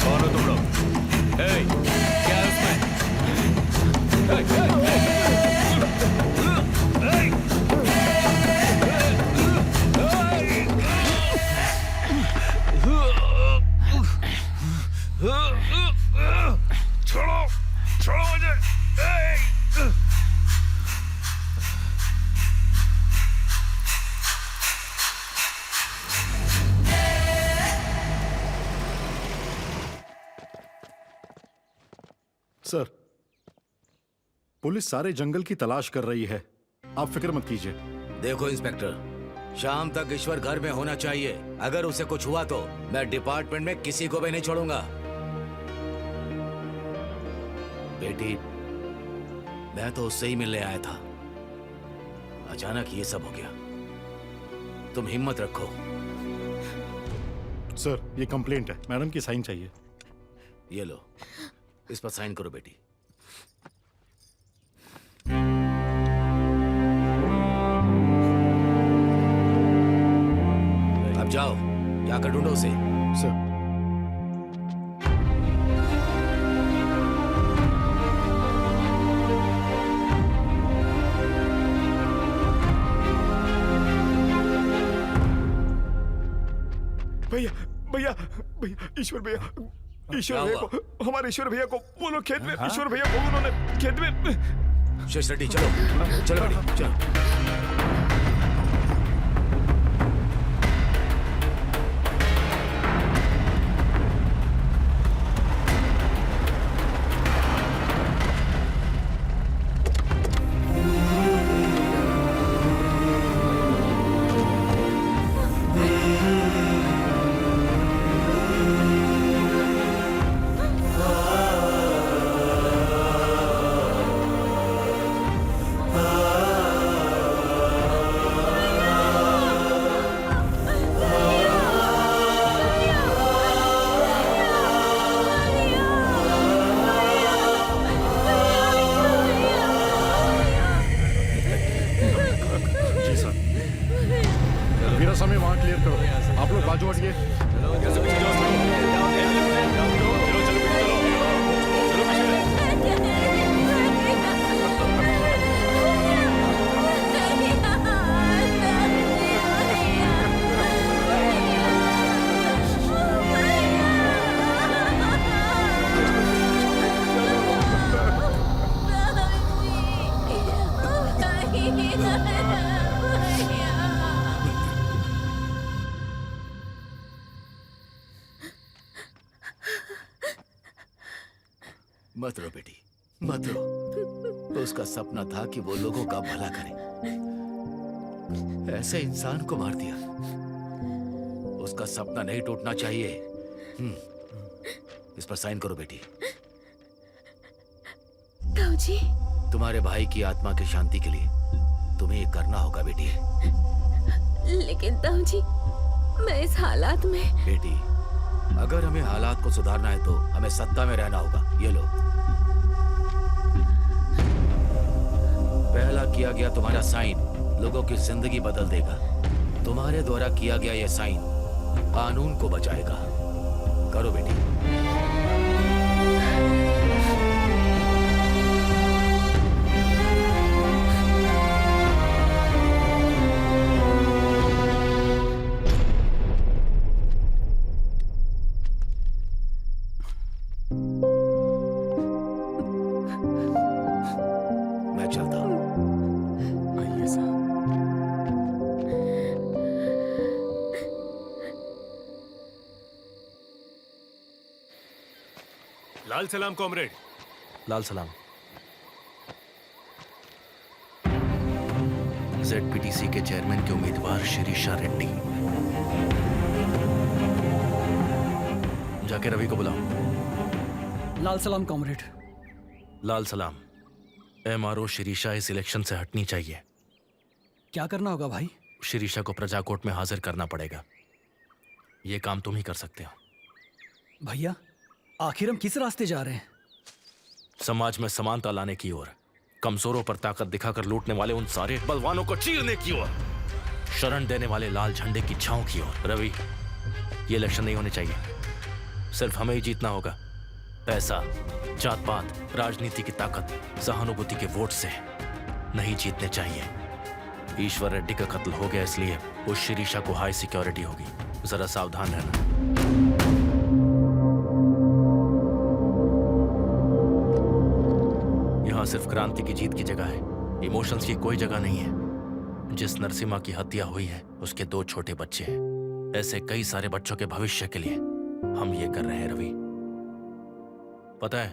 कौन हो तुम लोग? हे, क्या है उसमें? हे, हे, छोड़ो छोड़ो मुझे। सर, पुलिस सारे जंगल की तलाश कर रही है, आप फिक्र मत कीजिए। देखो इंस्पेक्टर, शाम तक ईश्वर घर में होना चाहिए। अगर उसे कुछ हुआ तो मैं डिपार्टमेंट में किसी को भी नहीं छोड़ूंगा। बेटी, मैं तो उससे ही मिलने आया था, अचानक ये सब हो गया। तुम हिम्मत रखो। सर, ये कंप्लेंट है, मैडम की साइन चाहिए। ये लो, इस पर साइन करो बेटी। अब जाओ, जाकर ढूंढो उसे। सर, भैया भैया भैया, ईश्वर भैया, ईश्वर क्या भैया हुआ? को, हमारे ईश्वर भैया को वो लोग खेत में, ईश्वर भैया को उन्होंने खेत में। शेष रेड्डी, चलो चलो बेटी, चलो। जी सर। मेरा समय वहाँ क्लियर करो, आप लोग बाजू हटिए। मत रो बेटी, मत रो। उसका सपना था कि वो लोगों का भला करे, ऐसे इंसान को मार दिया। उसका सपना नहीं टूटना चाहिए। इस पर साइन करो बेटी। ताऊजी, तुम्हारे भाई की आत्मा की शांति के लिए तुम्हें ये करना होगा बेटी। लेकिन ताऊजी, मैं इस हालात में। बेटी, अगर हमें हालात को सुधारना है तो हमें सत्ता में रहना होगा। ये लो, पहला किया गया तुम्हारा साइन लोगों की जिंदगी बदल देगा। तुम्हारे द्वारा किया गया ये साइन कानून को बचाएगा। करो बेटी। लाल सलाम कॉमरेड। लाल सलाम। ZPTC के चेयरमैन के उम्मीदवार शिरीषा रेड्डी। जाके रवि को बुलाओ। लाल सलाम कॉमरेड। लाल सलाम। MRO शिरीषा इस इलेक्शन से हटनी चाहिए। क्या करना होगा भाई? शिरीषा को प्रजा कोर्ट में हाजिर करना पड़ेगा। ये काम तुम ही कर सकते हो। भैया आखिर हम किस रास्ते जा रहे हैं? समाज में समानता लाने की ओर, कमजोरों पर ताकत दिखाकर लूटने वाले उन सारे बलवानों को चीरने की ओर, शरण देने वाले लाल झंडे की छांव की ओर। रवि, ये इलेक्शन नहीं होने चाहिए। सिर्फ हमें ही जीतना होगा। पैसा, जात पात, राजनीति की ताकत, सहानुभूति के वोट से नहीं जीतने चाहिए। ईश्वर रेड्डी का कत्ल हो गया, इसलिए उस शिरीषा को हाई सिक्योरिटी होगी। जरा सावधान रहना। यहां सिर्फ क्रांति की जीत की जगह है, इमोशंस की कोई जगह नहीं है। जिस नरसिम्हा की हत्या हुई है उसके 2 छोटे बच्चे हैं। ऐसे कई सारे बच्चों के भविष्य के लिए हम ये कर रहे हैं रवि। पता है,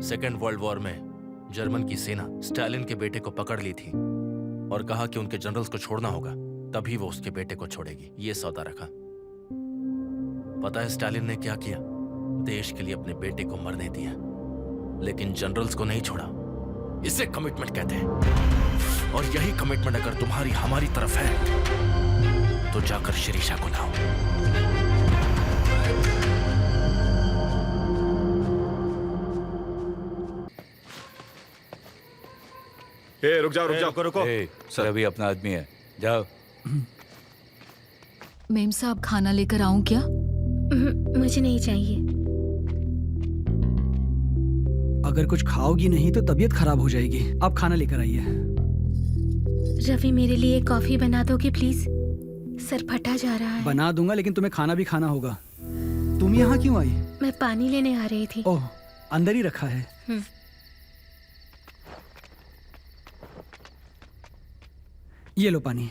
सेकेंड वर्ल्ड वॉर में जर्मन की सेना स्टालिन के बेटे को पकड़ ली थी और कहा कि उनके जनरल्स को छोड़ना होगा, तभी वो उसके बेटे को छोड़ेगी। ये सौदा रखा। पता है स्टालिन ने क्या किया? देश के लिए अपने बेटे को मरने दिया, लेकिन जनरल्स को नहीं छोड़ा। इसे कमिटमेंट कहते हैं। और यही कमिटमेंट अगर तुम्हारी हमारी तरफ है तो जाकर शिरीषा को लाओ। रुक जाओ रुको। सर अभी अपना आदमी है, जाओ। मेम साहब खाना लेकर आऊं क्या? मुझे नहीं चाहिए। अगर कुछ खाओगी नहीं तो तबीयत खराब हो जाएगी। आप खाना लेकर आइए। रवि, मेरे लिए कॉफी बना दोगे प्लीज? सर फटा जा रहा है। बना दूंगा, लेकिन तुम्हें खाना भी खाना होगा। तुम यहाँ क्यों आई? मैं पानी लेने आ रही थी। ओह, अंदर ही रखा है। ये लो पानी।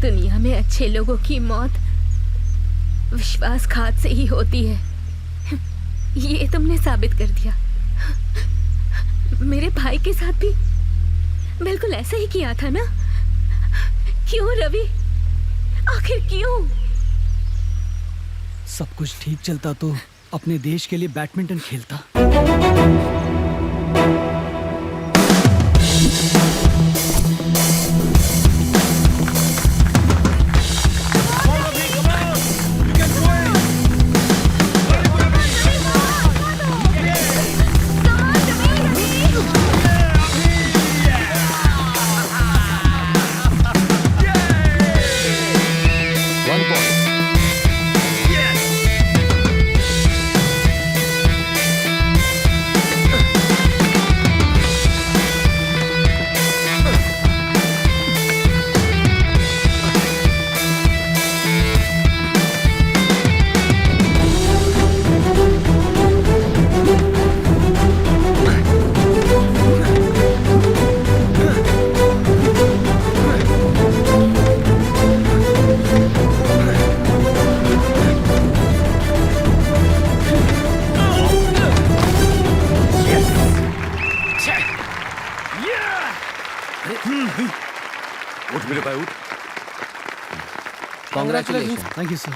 दुनिया में अच्छे लोगों की मौत विश्वासघात से ही होती है। ये तुमने साबित कर दिया। मेरे भाई के साथ भी बिल्कुल ऐसा ही किया था ना? क्यों रवि, आखिर क्यों? सब कुछ ठीक चलता तो अपने देश के लिए बैडमिंटन खेलता। उठ मेरे भाई उठ। कांग्रेचुलेशन। Thank you sir.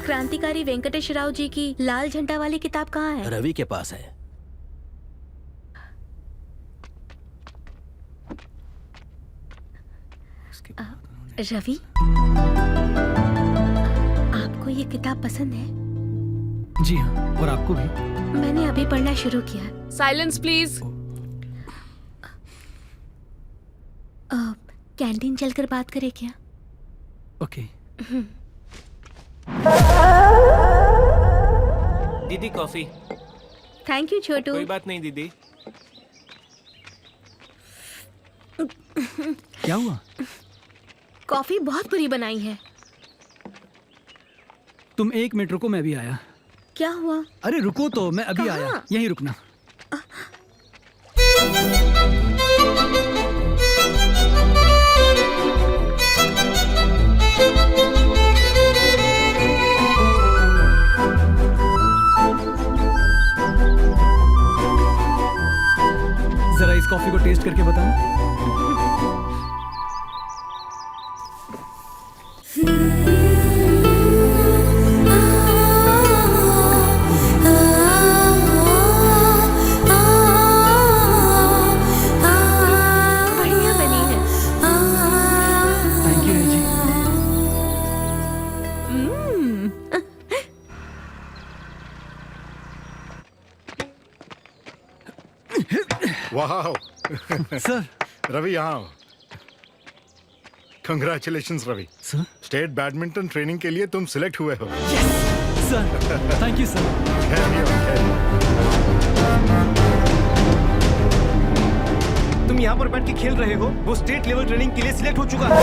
क्रांतिकारी वेंकटेश राव जी की लाल झंडा वाली किताब कहाँ है? रवि के पास है। रवि, आपको ये किताब पसंद है? जी हाँ, और आपको भी। मैंने अभी पढ़ना शुरू किया। Silence please. कैंटीन चलकर बात करें क्या? ओके। दीदी कॉफी। थैंक यू छोटू। कोई बात नहीं दीदी। क्या हुआ? कॉफी बहुत बुरी बनाई है। तुम 1 मिनट रुको, मैं भी आया। क्या हुआ? अरे रुको तो, मैं अभी आया। यहीं रुकना। जरा इस कॉफी को टेस्ट करके बताओ। बढ़िया बनी है। थैंक यू जी। वाह सर। रवि यहाँ। Congratulations Ravi. Sir. State badminton training के लिए तुम सिलेक्ट हुए हो। Sir thank you sir. तुम यहाँ पर बैठ के खेल रहे हो, वो स्टेट लेवल ट्रेनिंग के लिए सिलेक्ट हो चुका है।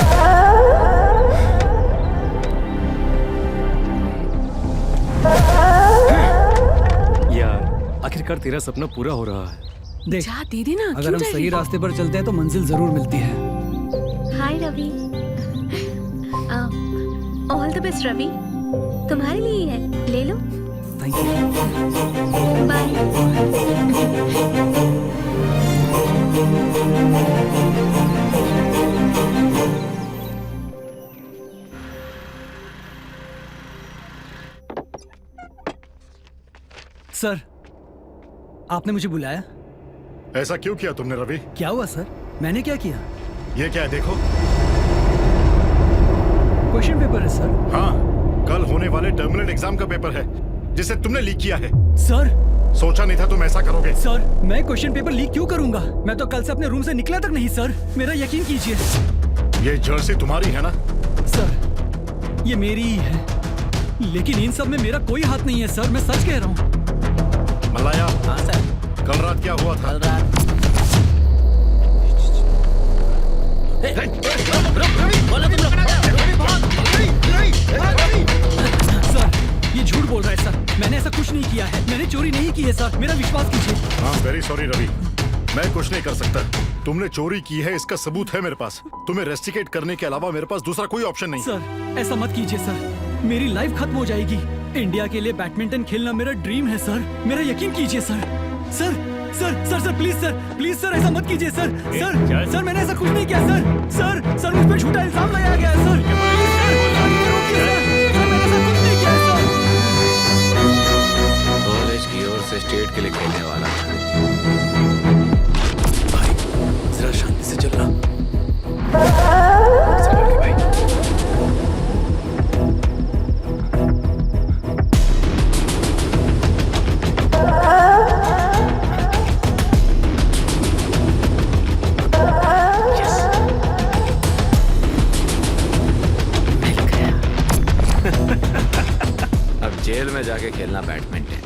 यार आखिरकार तेरा सपना पूरा हो रहा है। देख, जा दीदी ना, अगर हम सही रास्ते पर चलते हैं तो मंजिल जरूर मिलती है। Hi Ravi. All the best Ravi. तुम्हारे लिए ही है, ले लो। Thank you. बाय। सर, आपने मुझे बुलाया? ऐसा क्यों किया तुमने रवि? क्या हुआ सर? मैंने क्या किया? ये क्या है देखो। क्वेश्चन पेपर है सर। हाँ, कल होने वाले टर्मिनल एग्जाम का पेपर है जिसे तुमने लीक किया है। सर, सोचा नहीं था तुम ऐसा करोगे। सर, मैं क्वेश्चन पेपर लीक क्यों करूंगा? मैं तो कल से अपने रूम से निकला तक नहीं सर। मेरा यकीन कीजिए। ये जर्सी तुम्हारी है ना? सर, ये मेरी ही है, लेकिन इन सब में मेरा कोई हाथ नहीं है सर। मैं सच कह रहा हूँ। मल्लाया। हाँ सर। कल रात क्या हुआ था? कल रात सर, ये झूठ बोल रहा है सर। मैंने ऐसा कुछ नहीं किया है। मैंने चोरी नहीं की है सर। मेरा विश्वास कीजिए। हाँ, वेरी सॉरी रवि, मैं कुछ नहीं कर सकता। तुमने चोरी की है, इसका सबूत है मेरे पास। तुम्हें रेस्टिकेट करने के अलावा मेरे पास दूसरा कोई ऑप्शन नहीं। सर, ऐसा मत कीजिए सर। मेरी लाइफ खत्म हो जाएगी। इंडिया के लिए बैडमिंटन खेलना मेरा ड्रीम है सर। मेरा यकीन कीजिए sir. Sir, sir, sir, sir, please sir, please sir, ऐसा मत कीजिए सर। सर, सर, मैंने ऐसा कुछ नहीं किया सर। सर, सर, मुझ पर झूठा इल्जाम लगाया गया है सर। प्लीज सर, सर, मैंने ऐसा कुछ खेलना बैडमिंटन।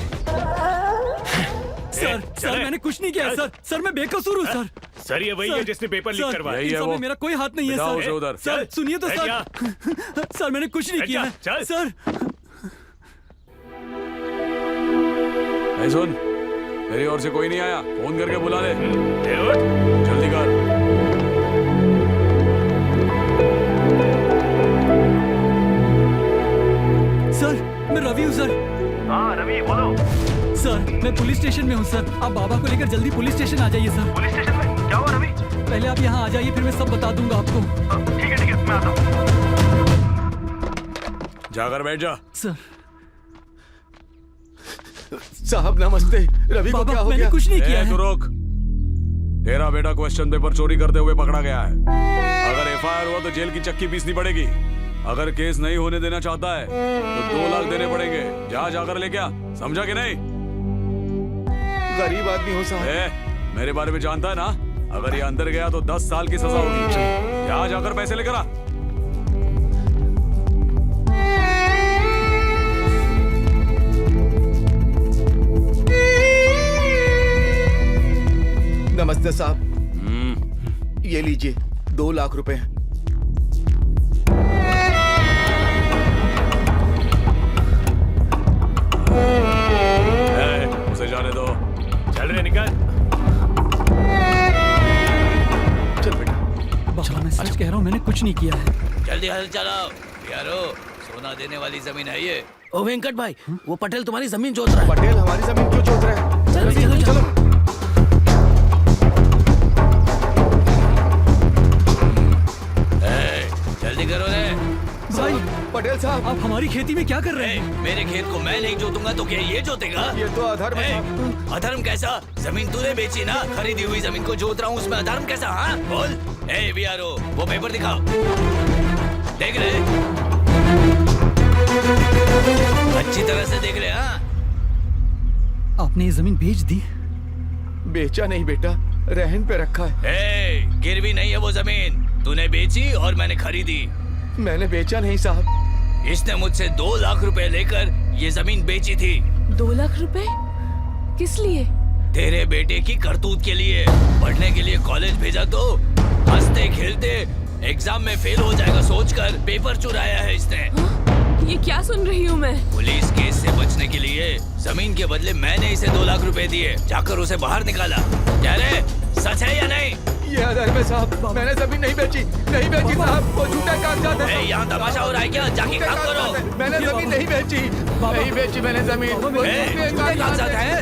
सर मैंने कुछ नहीं किया सर मैं बेकसूर हूँ सर। सर ये वही है जिसने पेपर लीक करवाया। इन सब में मेरा कोई हाथ नहीं है बिठाओ उसे सर। उधर। सर सुनिए तो सर। सर मैंने कुछ नहीं किया है सर। सुन, मेरी ओर से कोई नहीं आया, फोन करके बुला ले। जल्दी कर। सर मैं रवि हूँ सर। हाँ रवि बोलो। सर मैं पुलिस स्टेशन में हूँ सर। आप बाबा को लेकर जल्दी पुलिस स्टेशन आ जाइए सर। पुलिस स्टेशन में क्या हुआ रवि? पहले आप यहाँ आ जाइए, फिर मैं सब बता दूंगा आपको। ठीक है मैं आता हूँ। जाकर बैठ जा। सर साहब नमस्ते। रवि को क्या हो मैंने गया? कुछ नहीं किया है। तू रोक। तेरा बेटा क्वेश्चन पेपर चोरी करते हुए पकड़ा गया है। अगर एफआईआर हुआ तो जेल की चक्की पीसनी पड़ेगी। अगर केस नहीं होने देना चाहता है तो 2 लाख देने पड़ेंगे। जाकर लेके आ, समझा कि नहीं? गरीब आदमी हो साहब। मेरे बारे में जानता है ना? अगर ये अंदर गया तो 10 साल की सजा होगी। जाकर पैसे लेकर आ। नमस्ते साहब, ये लीजिए 2 लाख रुपए। उसे जाने दो। चल रहे निकल। चल बेटा। बाबा मैं सच कह रहा हूँ, मैंने कुछ नहीं किया है। जल्दी हल चलाओ यारो, सोना देने वाली जमीन है ये। ओ वेंकट भाई, वो पटेल तुम्हारी जमीन जोत रहा है। पटेल हमारी जमीन क्यों जोत रहा है? चलो। जल्दी करो रे भाई पटेल साहब, आप हमारी खेती में क्या कर रहे हैं? मेरे खेत को मैं नहीं जोतूंगा तो क्या ये जोतेगा? ये तो अधर्म है साहब। अधर्म कैसा? जमीन तूने बेची ना, खरीदी हुई जमीन को जोत रहा हूँ, उसमें अधर्म कैसा? हाँ बोल। ए बीआरओ, वो पेपर दिखाओ। देख रहे? अच्छी तरह से देख रहे? हाँ आपने ये जमीन बेच दी? बेचा नहीं बेटा, रहन पे रखा है। गिरवी नहीं है वो जमीन, तूने बेची और मैंने खरीदी। मैंने बेचा नहीं साहब। इसने मुझसे 2 लाख रुपए लेकर ये जमीन बेची थी। 2 लाख रुपए? किस लिए? तेरे बेटे की करतूत के लिए। पढ़ने के लिए कॉलेज भेजा तो हंसते खेलते एग्जाम में फेल हो जाएगा सोचकर पेपर चुराया है इसने। ये क्या सुन रही हूँ मैं? पुलिस केस से बचने के लिए जमीन के बदले मैंने इसे 2 लाख रुपए दिए, जाकर उसे बाहर निकाला। क्या रे, सच है या नहीं? ये अधर्म है साहब, मैंने जमीन नहीं बेची साहब, वो झूठा कागजात है। यहाँ तमाशा हो रहा है क्या? जाके काम करो। मैंने जमीन नहीं बेची मैंने जमीन। झूठे कागजात हैं?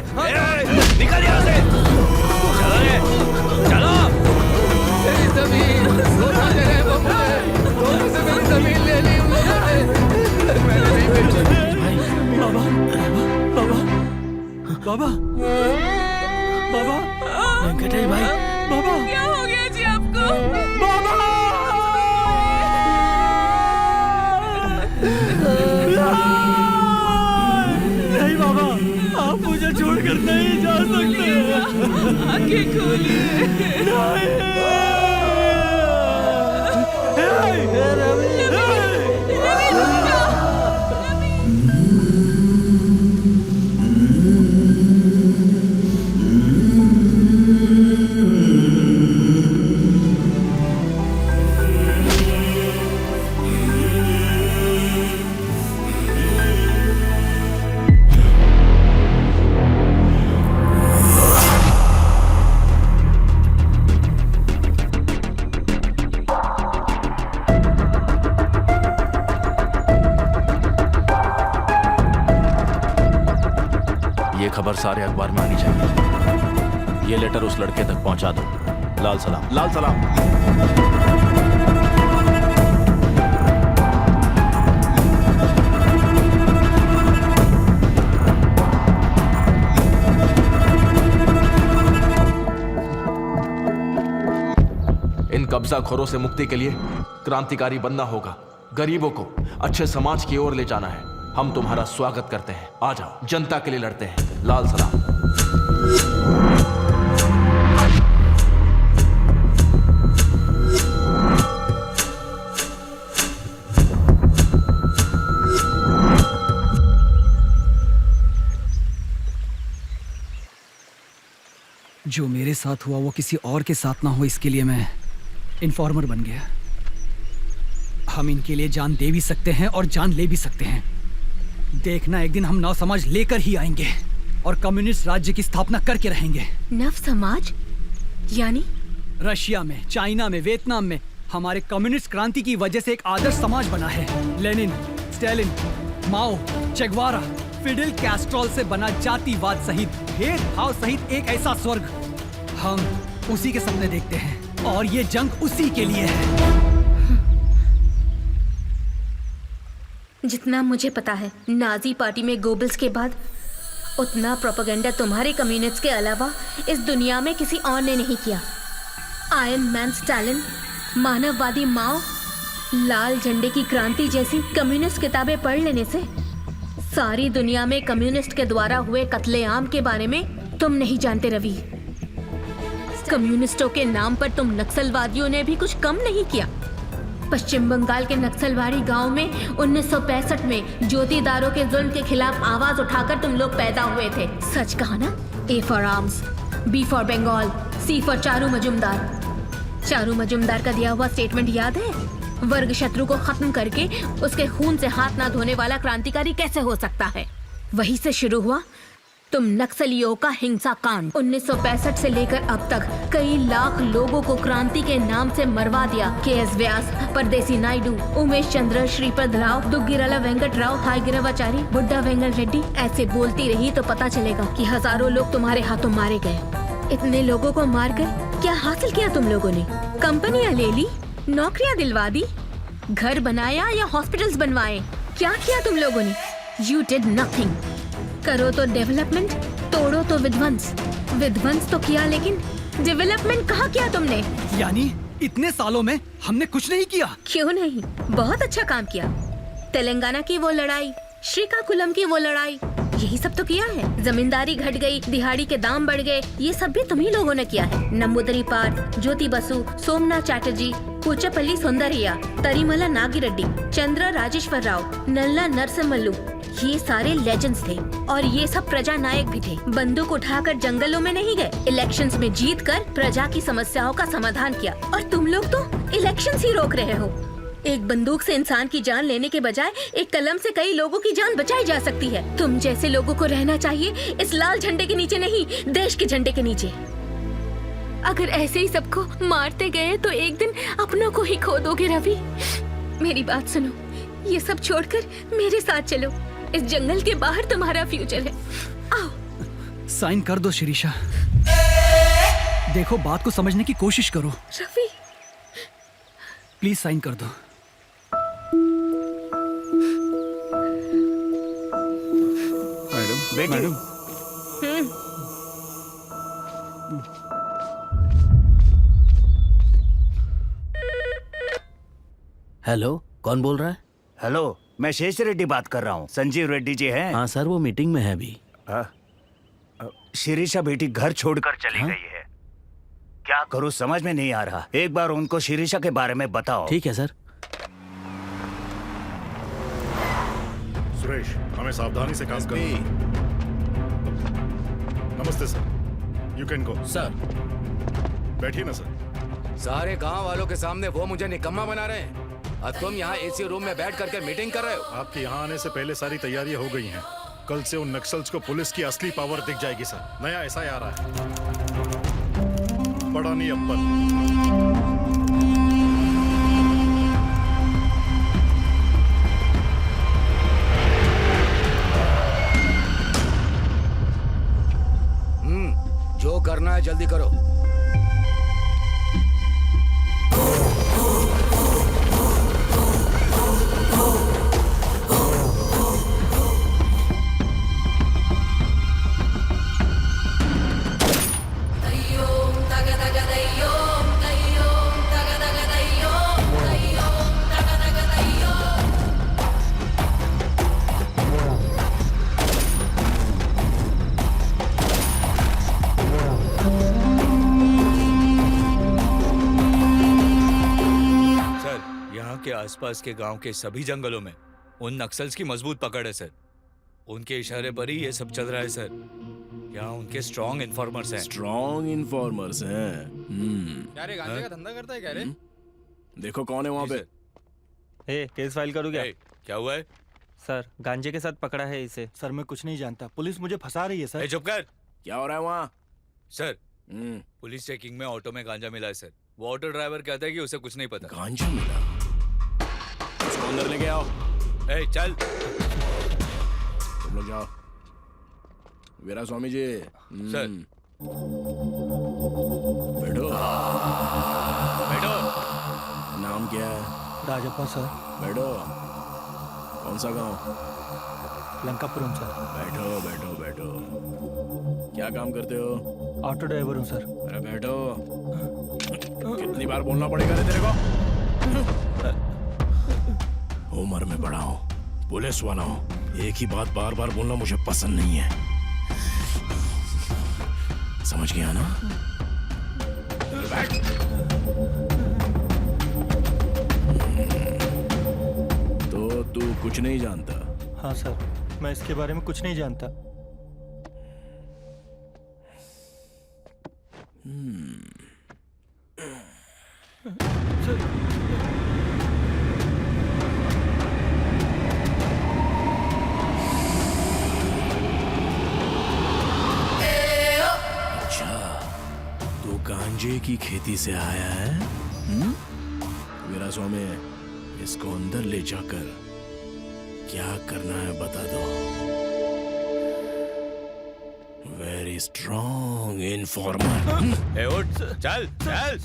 निकल यहाँ से। चलो रे, चलो। मेरी जमीन धोखा दे रहे वो मुझे, धोखे से मेरी जमीन ले ली उन लोगों ने, मैंने नहीं बेची। बाबा वेंकटेश भाई, बाबा क्या हो गया जी आपको? नहीं बाबा, आप मुझे छोड़कर नहीं जा सकते। आंखें खोलिए। ये खबर सारे अखबार में आनी चाहिए। ये लेटर उस लड़के तक पहुंचा दो। लाल सलाम, लाल सलाम। इन कब्जाखोरों से मुक्ति के लिए क्रांतिकारी बनना होगा। गरीबों को अच्छे समाज की ओर ले जाना है। हम तुम्हारा स्वागत करते हैं। आ जाओ, जनता के लिए लड़ते हैं। लाल सलाम। जो मेरे साथ हुआ वो किसी और के साथ ना हो, इसके लिए मैं इन्फॉर्मर बन गया। हम इनके लिए जान दे भी सकते हैं और जान ले भी सकते हैं। देखना, एक दिन हम नव समाज लेकर ही आएंगे और कम्युनिस्ट राज्य की स्थापना करके रहेंगे। नव समाज यानी? रशिया में, चाइना में, वियतनाम में हमारे कम्युनिस्ट क्रांति की वजह से एक आदर्श समाज बना है। लेनिन, स्टालिन, माओ, चेगवारा, फिडेल कैस्ट्रोल से बना जातिवाद सहित, भेदभाव सहित एक ऐसा स्वर्ग, हम उसी के सपने देखते हैं और ये जंग उसी के लिए है। जितना मुझे पता है, नाजी पार्टी में गोबल्स के बाद उतना प्रोपेगेंडा तुम्हारे कम्युनिस्ट के अलावा इस दुनिया में किसी और ने नहीं किया। आयरन मैन स्टालिन, मानववादी माओ, लाल झंडे की क्रांति जैसी कम्युनिस्ट किताबें पढ़ लेने से सारी दुनिया में कम्युनिस्ट के द्वारा हुए कत्लेआम के बारे में तुम नहीं जानते रवि। कम्युनिस्टों के नाम पर तुम नक्सलवादियों ने भी कुछ कम नहीं किया। पश्चिम बंगाल के नक्सलवाड़ी गांव में 1965 में ज्योतिदारों के जुल्म के खिलाफ आवाज उठाकर तुम लोग पैदा हुए थे। सच कहा ना? A for arms, B for Bengal, C for Charu Majumdar. Charu Majumdar का दिया हुआ स्टेटमेंट याद है? वर्ग शत्रु को खत्म करके उसके खून से हाथ ना धोने वाला क्रांतिकारी कैसे हो सकता है? वहीं से शुरू हुआ तुम नक्सलियों का हिंसा कांड। 1965 से लेकर अब तक कई लाख लोगों को क्रांति के नाम से मरवा दिया। KS व्यास, परदेसी नायडू, उमेश चंद्र, श्रीपद राव, दुग्गिराला वेंकट राव, थाईगिरवाचारी, बुड्ढा वेंगल रेड्डी। ऐसे बोलती रही तो पता चलेगा कि हजारों लोग तुम्हारे हाथों मारे गए। इतने लोगों को मारकर क्या हासिल किया तुम लोगों ने? कंपनियां ले ली, नौकरियां दिलवा दी, घर बनाया या हॉस्पिटल्स बनवाए? क्या किया तुम लोगों ने? You did nothing। करो तो डेवलपमेंट, तोड़ो तो विध्वंस। विध्वंस तो किया, लेकिन डेवलपमेंट कहाँ किया तुमने? यानी इतने सालों में हमने कुछ नहीं किया? क्यों नहीं, बहुत अच्छा काम किया। तेलंगाना की वो लड़ाई, श्रीकाकुलम की वो लड़ाई, यही सब तो किया है। जमींदारी घट गई, दिहाड़ी के दाम बढ़ गए, ये सब भी तुम्ही लोगों ने किया है। नंबूदरी पार्क, ज्योति बसु, सोमनाथ चैटर्जी, पूचपल्ली सुंदरिया, तरीमला नागिरेड्डी, चंद्र राजेश्वर राव, नल्ला नरसिम्हल्लू, ये सारे लेजेंड्स थे और ये सब प्रजा नायक भी थे। बंदूक उठाकर जंगलों में नहीं गए, इलेक्शंस में जीतकर प्रजा की समस्याओं का समाधान किया। और तुम लोग तो इलेक्शंस ही रोक रहे हो। एक बंदूक से इंसान की जान लेने के बजाय एक कलम से कई लोगों की जान बचाई जा सकती है। तुम जैसे लोगों को रहना चाहिए इस लाल झंडे के नीचे नहीं, देश के झंडे के नीचे। अगर ऐसे ही सबको मारते गए तो एक दिन अपनों को ही खो दोगे रवि। मेरी बात सुनो, ये सब छोड़कर मेरे साथ चलो। इस जंगल के बाहर तुम्हारा फ्यूचर है। आओ। साइन कर दो शिरीषा। देखो, बात को समझने की कोशिश करो। रवि, प्लीज साइन कर दो। मैडम, हेलो, कौन बोल रहा है? हेलो, मैं शेष रेड्डी बात कर रहा हूँ। संजीव रेड्डी जी हैं? हाँ सर, वो मीटिंग में है अभी। शिरीषा बेटी घर छोड़कर चली गई है। क्या करूँ समझ में नहीं आ रहा। एक बार उनको शिरीषा के बारे में बताओ। ठीक है सर। सुरेश, हमें सावधानी से काम करना। नमस्ते sir, you can go. Sir, बैठिए ना सर। सारे गांव वालों के सामने वो मुझे निकम्मा बना रहे हैं और तुम यहाँ एसी रूम में बैठ करके मीटिंग कर रहे हो। आपके यहाँ आने से पहले सारी तैयारियां हो गई हैं। कल से उन नक्सल्स को पुलिस की असली पावर दिख जाएगी सर। नया ऐसा ही आ रहा है, पड़ानी अब्बल। जो करना है जल्दी करो। आसपास के गांव के सभी जंगलों में उन नक्सल्स की मजबूत पकड़ है सर। उनके इशारे पर ही ये सब चल रहा है सर। यहाँ उनके स्ट्रॉन्ग इन्फॉर्मर्स हैं। स्ट्रॉन्ग इन्फॉर्मर्स हैं। क्या रे गांजे का धंधा करता है क्या रे? देखो कौन है वहाँ पे। केस फाइल करूँ क्या? क्या हुआ है? सर गांजे के साथ पकड़ा है इसे। सर मैं कुछ नहीं जानता, पुलिस मुझे फंसा रही है सर। चुप कर। क्या हो रहा है वहाँ? सर पुलिस चेकिंग में ऑटो में गांजा मिला है सर। वो ऑटो ड्राइवर कहता है कि उसे कुछ नहीं पता। गांजा मिला? उसको अंदर लेके आओ। चल तुम लोग जाओ। वीरा स्वामी जी। सर बैठो। बैठो। नाम क्या है? राजप्पा सर। बैठो। कौन सा गांव? लंकापुरम सर। बैठो बैठो बैठो। क्या काम करते हो? ऑटो ड्राइवर हूँ सर। अरे बैठो। कितनी बार बोलना पड़ेगा रे तेरे को? उम्र में बड़ा हूँ, पुलिस वाला हूँ, एक ही बात बार बार बोलना मुझे पसंद नहीं है। समझ गया ना? बैठ। तो तू कुछ नहीं जानता? हाँ सर, मैं इसके बारे में कुछ नहीं जानता। गांजे की खेती से आया है? वीरा स्वामी, इसको अंदर ले जाकर क्या करना है बता दो। Very strong informer. उठ, चल चल।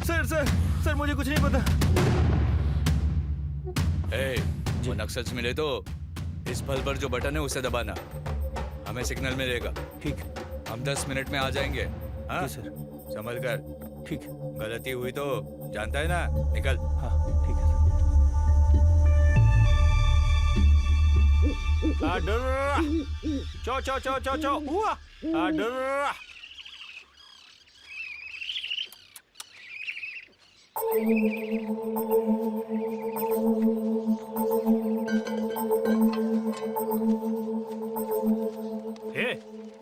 सर मुझे कुछ नहीं पता। वो नक्सल्स मिले तो इस बल पर जो बटन है उसे दबाना, हमें सिग्नल मिलेगा। ठीक। हम 10 मिनट में आ जाएंगे। हाँ सर। संभल कर। ठीक। गलती हुई तो जानता है ना, निकल। हाँ ठीक है सर। चो हुआ।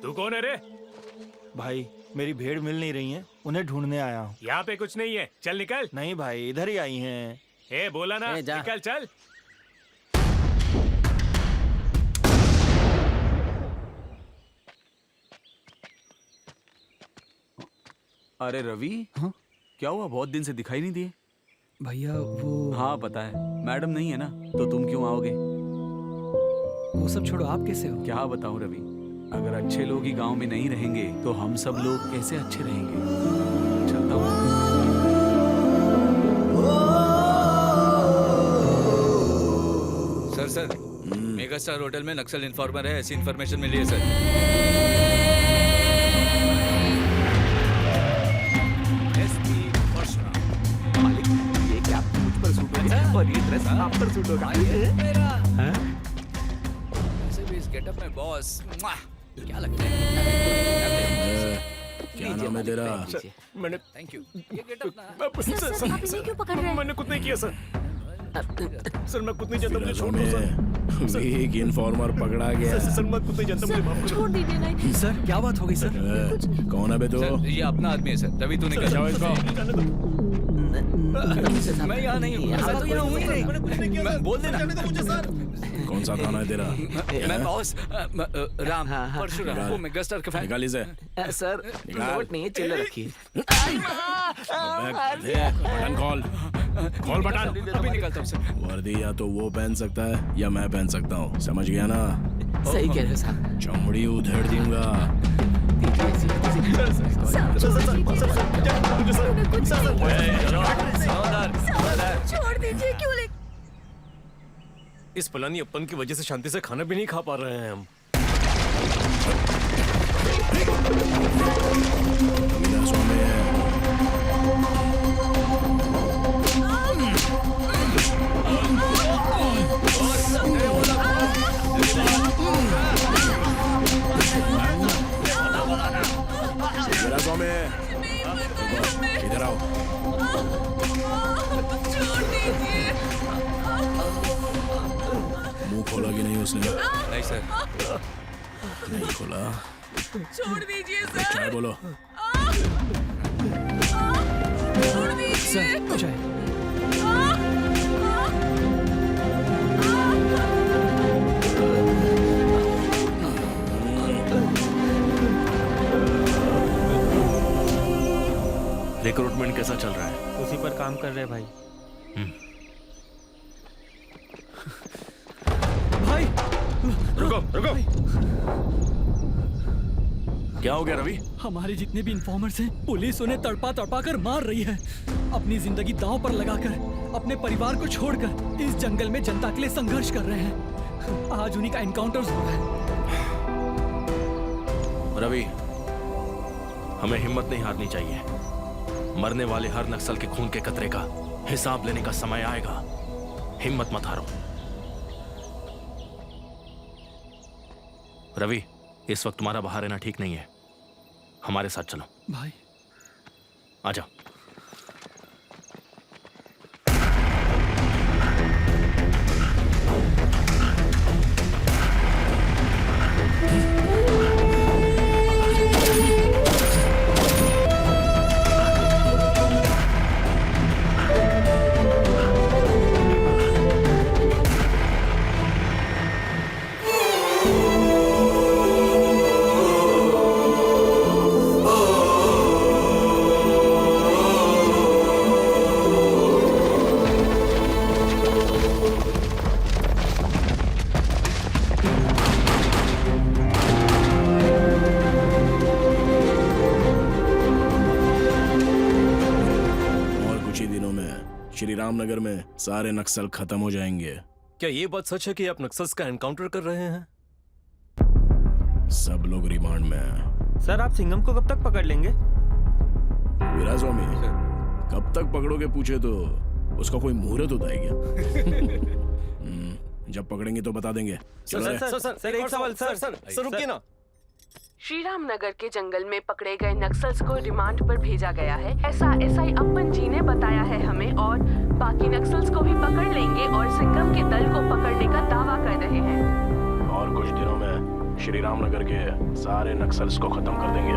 तू कौन है रे? भाई मेरी भेड़ मिल नहीं रही है, उन्हें ढूंढने आया हूँ। यहाँ पे कुछ नहीं है, चल निकल। नहीं भाई, इधर ही आई हैं। बोला ना, निकल चल। अरे रवि, क्या हुआ? बहुत दिन से दिखाई नहीं दिए। भैया वो... हाँ पता है, मैडम नहीं है ना, तो तुम क्यों आओगे? वो सब छोड़ो, आप कैसे हो? क्या बताऊं रवि, अगर अच्छे लोग ही गांव में नहीं रहेंगे तो हम सब लोग कैसे अच्छे रहेंगे? चलता हूँ। सर मेगा स्टार होटल में नक्सल इन्फॉर्मर है, ऐसी इन्फॉर्मेशन मिली है सर। ये क्या मुझ पर सूट होगा और ये ड्रेस आप पर सूट होगा? वैसे भी इस गेटअप में बॉस क्या लगता है? क्या नाम है तेरा? मैंने थैंक यू। ये गेटअप ना आप इन्हें क्यों पकड़ रहे हैं? मैंने कुछ नहीं किया सर। सर मैं कुछ नहीं जानता, मुझे छोड़ दो सर। वीक इन्फॉर्मर पकड़ा गया। सर मैं कुछ नहीं जानता, मुझे माफ करो। छोड़ दीजिए ना। सर क्या बात हो गई सर? कौन है बे तू? ये अपना आदमी है सर। रवि तू निकल जाओ इसको। मैं यहाँ नहीं हूँ। मैं तो यहाँ हूँ ही नहीं। मैं बोल देना। कौन सा थाना है तेरा? मैं बॉस राम परशुराम, वो मेगास्टार का फैन। निकाल इसे। सर नोट नहीं है, चिल्ला रखिए। बटन खोल बटन। अभी निकलता हूँ सर। वर्दी या तो वो पहन सकता है या मैं पहन सकता हूँ, समझ गया ना? सही कह रहे हो साहब। चमड़ी उधेड़ दूंगा। छोड़ दीजिए, क्यों ले? इस पलानी अपन की वजह से शांति से खाना भी नहीं खा पा रहे हैं हम। इधर आओ। मुंह खोला कि नहीं उसने? नहीं सर। नहीं खोला छोड़ दीजिए सर। चाय बोलो। छोड़ दीजिए। चाय। रिक्रूटमेंट कैसा चल रहा है? उसी पर काम कर रहे हैं भाई। भाई रुको रुको। क्या हो गया रवि? हमारे जितने भी इन्फॉर्मर्स हैं पुलिस उन्हें तड़पा तड़पा कर मार रही है। अपनी जिंदगी दांव पर लगाकर अपने परिवार को छोड़कर इस जंगल में जनता के लिए संघर्ष कर रहे हैं। आज उन्हीं का एनकाउंटर हुआ है। रवि, हमें हिम्मत नहीं हारनी चाहिए। मरने वाले हर नक्सल के खून के कतरे का हिसाब लेने का समय आएगा। हिम्मत मत हारो। रवि, इस वक्त तुम्हारा बाहर रहना ठीक नहीं है। हमारे साथ चलो। भाई आजा। श्री रामनगर में सारे नक्सल खत्म हो जाएंगे। क्या ये बात सच है कि आप नक्सल्स का एनकाउंटर कर रहे हैं? सब लोग रिमांड में हैं। सर आप सिंघम को कब तक पकड़ लेंगे? वीरास्वामी, कब तक पकड़ोगे पूछे तो उसका कोई मुहूर्त होता है क्या? जब पकड़ेंगे तो बता देंगे। सर एक सवाल। सर रुकिए ना। श्री राम नगर के जंगल में पकड़े गए नक्सल्स को रिमांड पर भेजा गया है, ऐसा एसआई अप्पन जी ने बताया है हमें, और बाकी नक्सल्स को भी पकड़ लेंगे और सिंघम के दल को पकड़ने का दावा कर रहे हैं। और कुछ दिनों में श्री रामनगर के सारे नक्सल्स को खत्म कर देंगे।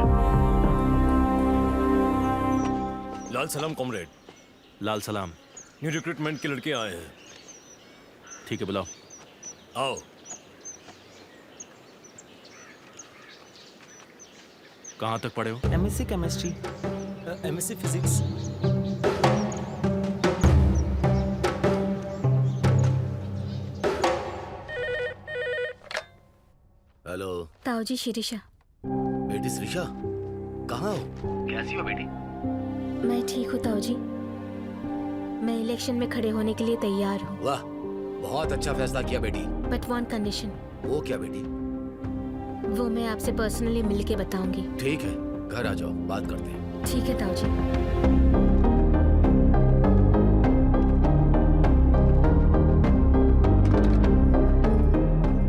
लाल सलाम कॉमरेड। लाल सलाम। न्यू रिक्रूटमेंट के लड़के आए हैं। ठीक है, बुलाओ। आओ। कहाँ तक पढ़े हो? MSc chemistry, MSc physics. Hello. ताऊजी शिरीषा। बेटी शिरीषा, कहाँ हो? कैसी हो बेटी? मैं ठीक हूँ ताऊजी। मैं इलेक्शन में खड़े होने के लिए तैयार हूँ। वाह, बहुत अच्छा फैसला किया बेटी। But one condition. वो क्या बेटी? वो मैं आपसे पर्सनली मिल के बताऊंगी। ठीक है, घर आ जाओ, बात करते हैं। ठीक है ताऊजी।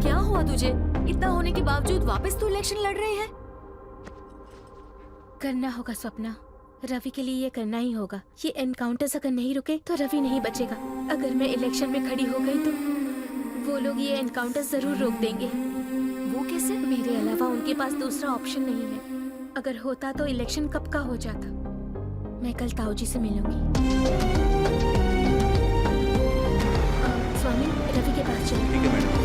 क्या हुआ तुझे? इतना होने के बावजूद वापस तू इलेक्शन लड़ रही है? करना होगा स्वप्ना, रवि के लिए ये करना ही होगा। ये एनकाउंटर्स अगर नहीं रुके तो रवि नहीं बचेगा। अगर मैं इलेक्शन में खड़ी हो गई तो वो लोग ये एनकाउंटर्स जरूर रोक देंगे। वो कैसे? मेरे अलावा उनके पास दूसरा ऑप्शन नहीं है। अगर होता तो इलेक्शन कब का हो जाता। मैं कल ताऊजी से मिलूंगी। स्वामी, रवि के पास चलो। ठीक है मैडम।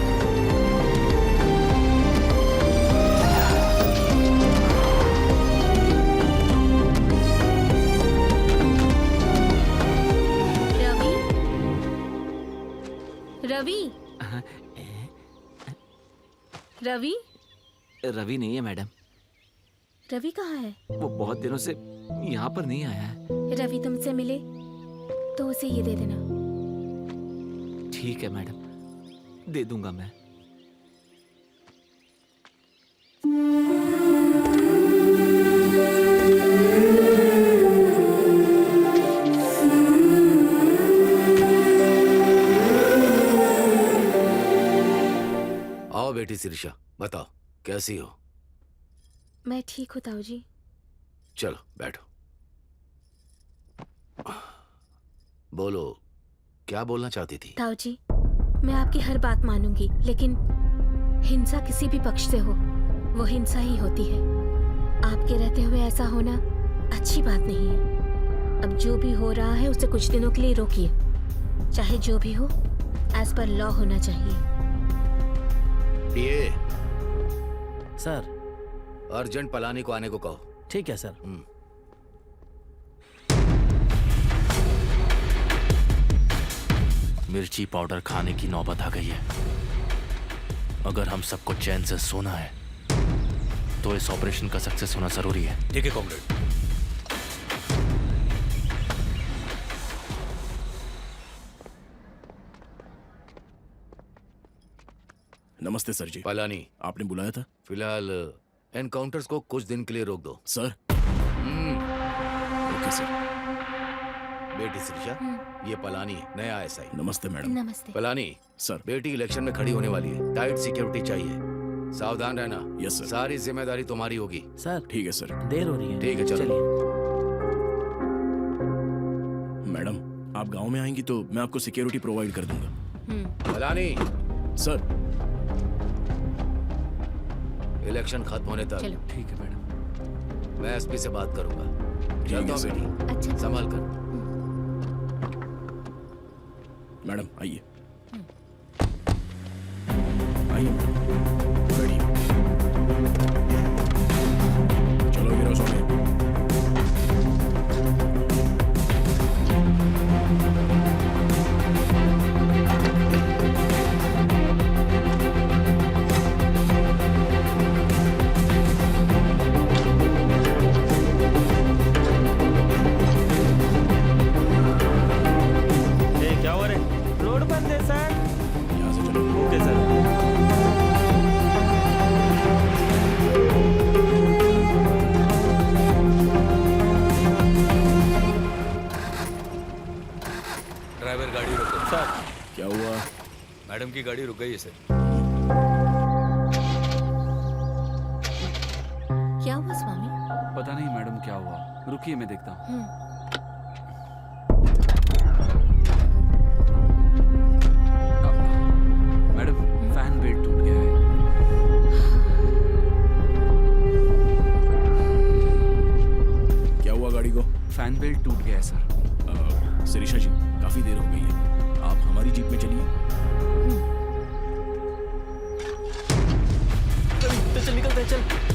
रवि, रवि, रवि नहीं है मैडम। रवि कहाँ है? वो बहुत दिनों से यहाँ पर नहीं आया है। रवि तुमसे मिले तो उसे ये दे देना। ठीक है मैडम, दे दूंगा मैं। आओ बेटी शिरीषा, बताओ कैसी हो? मैं ठीक हूँ ताऊजी। चलो बैठो। बोलो, क्या बोलना चाहती थी? ताऊजी, मैं आपकी हर बात मानूंगी, लेकिन हिंसा किसी भी पक्ष से हो, वो हिंसा ही होती है। आपके रहते हुए ऐसा होना अच्छी बात नहीं है। अब जो भी हो रहा है उसे कुछ दिनों के लिए रोकिए। चाहे जो भी हो, एज पर लॉ होना चाहिए। पीए, सर अर्जेंट पलानी को आने को कहो। ठीक है सर। मिर्ची पाउडर खाने की नौबत आ गई है। अगर हम सबको चैन से सोना है तो इस ऑपरेशन का सक्सेस होना जरूरी है। ठीक है कॉमरेड। नमस्ते सर जी। पलानी, आपने बुलाया था? फिलहाल एनकाउंटर्स को कुछ दिन के लिए रोक दो। सर। Okay sir. बेटी शिक्षा, ये पलानी नया एसआई। नमस्ते मैडम। नमस्ते। पलानी सर। बेटी इलेक्शन में खड़ी होने वाली है, टाइट सिक्योरिटी चाहिए। सावधान रहना। Yes sir. सारी जिम्मेदारी तुम्हारी होगी। सर। ठीक है सर। देर हो रही है। ठीक है, चलो। मैडम, आप गांव में आएंगी तो मैं आपको सिक्योरिटी प्रोवाइड कर दूंगा। पलानी। सर। इलेक्शन खत्म होने तक। चलो। ठीक है मैडम। मैं एसपी से बात करूंगा। ठीक है चलता हूं सर। बेटी। अच्छा। संभाल कर। मैडम आइए। आइए बैठिए। चलो हीरो स्वामी। क्या हो रहा है? रोड बंद है सर। यहाँ से चलो। Okay sir. ड्राइवर गाड़ी रोको। सर। क्या हुआ? मैडम की गाड़ी रुक गई है सर। क्या हुआ स्वामी? पता नहीं मैडम क्या हुआ, रुकिए मैं देखता हूँ। मैडम फैन बेल्ट टूट गया है। क्या हुआ गाड़ी को? फैन बेल्ट टूट गया है सर। शिरीषा जी, काफी देर हो गई है, आप हमारी जीप में चलिए। तो चल निकलते हैं, चल।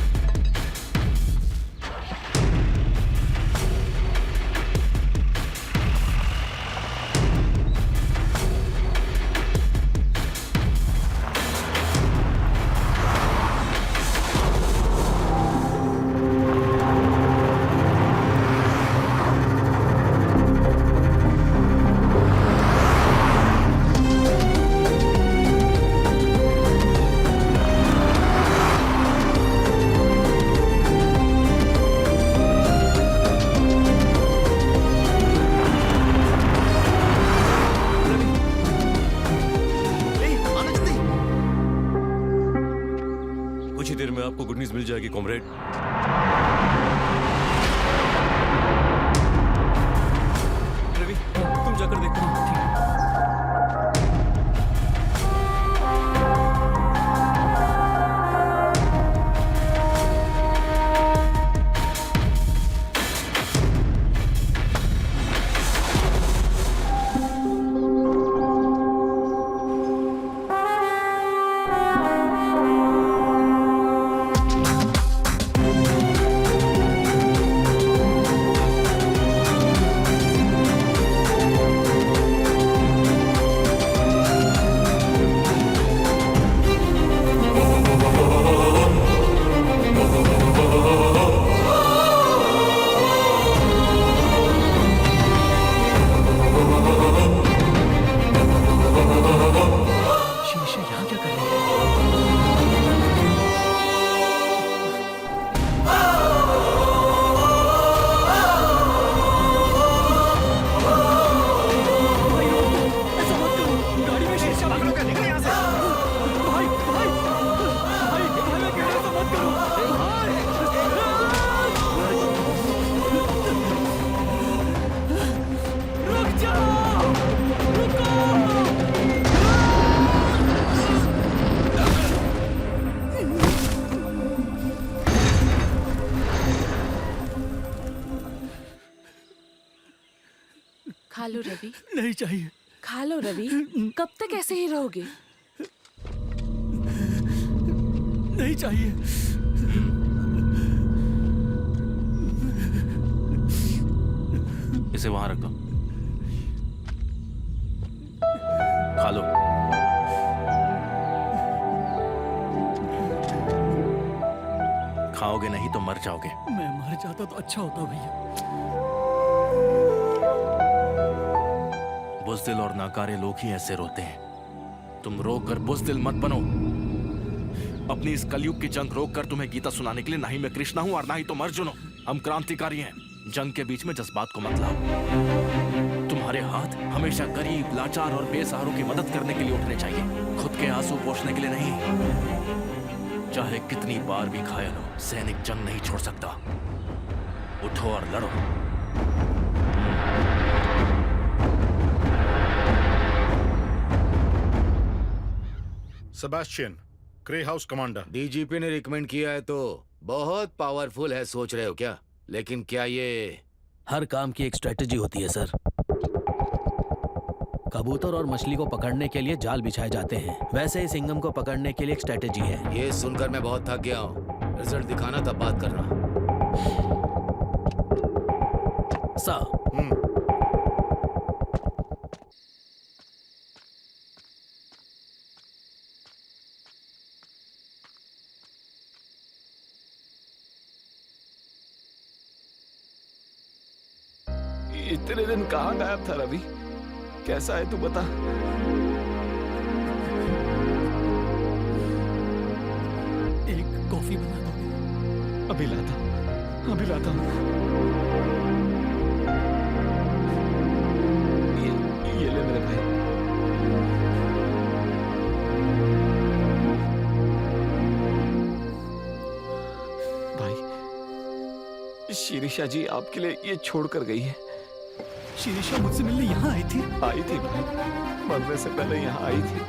कुछ ही देर में आपको गुड न्यूज मिल जाएगी कॉमरेड। रवि, तुम जाकर देखो। रवि। नहीं चाहिए। खा लो रवि। कब तक ऐसे ही रहोगे? नहीं चाहिए। इसे वहां रख दो, खा लो। खाओगे नहीं तो मर जाओगे। मैं मर जाता तो अच्छा होता भैया। बुज़दिल और नाकारे लोग ही ऐसे रोते हैं। तुम रो कर बुज़दिल मत बनो। अपनी इस कलयुग की जंग रोक कर तुम्हें गीता सुनाने के लिए ना ही मैं कृष्णा हूं और ना ही तुम अर्जुन हो। हम क्रांतिकारी हैं। जंग के बीच में जज्बात को मत लाओ। तुम्हारे हाथ हमेशा गरीब, लाचार और बेसहारों की मदद करने के लिए उठने चाहिए, खुद के आंसू पोंछने के लिए नहीं। चाहे कितनी बार भी घायल हो, सैनिक जंग नहीं छोड़ सकता। उठो और लड़ो। Sebastian, grey house commander. DGP ने रिकमेंड किया है तो बहुत पावरफुल है सोच रहे हो क्या? लेकिन क्या ये हर काम की एक स्ट्रेटजी होती है सर। कबूतर और मछली को पकड़ने के लिए जाल बिछाए जाते हैं, वैसे ही सिंघम को पकड़ने के लिए एक स्ट्रेटजी है। ये सुनकर मैं बहुत थक गया हूँ। रिजल्ट दिखाना तब बात करना। सर इतने दिन कहाँ गायब था रवि? कैसा है तू बता। एक कॉफी बना दो। अभी लाता हूँ, अभी लाता हूँ। ये ले मेरे भाई। भाई, शिरीषा जी आपके लिए ये छोड़ कर गई है। शिरीषा मुझसे मिलने यहाँ आई थी? आई थी भाई, मरने से पहले यहाँ आई थी।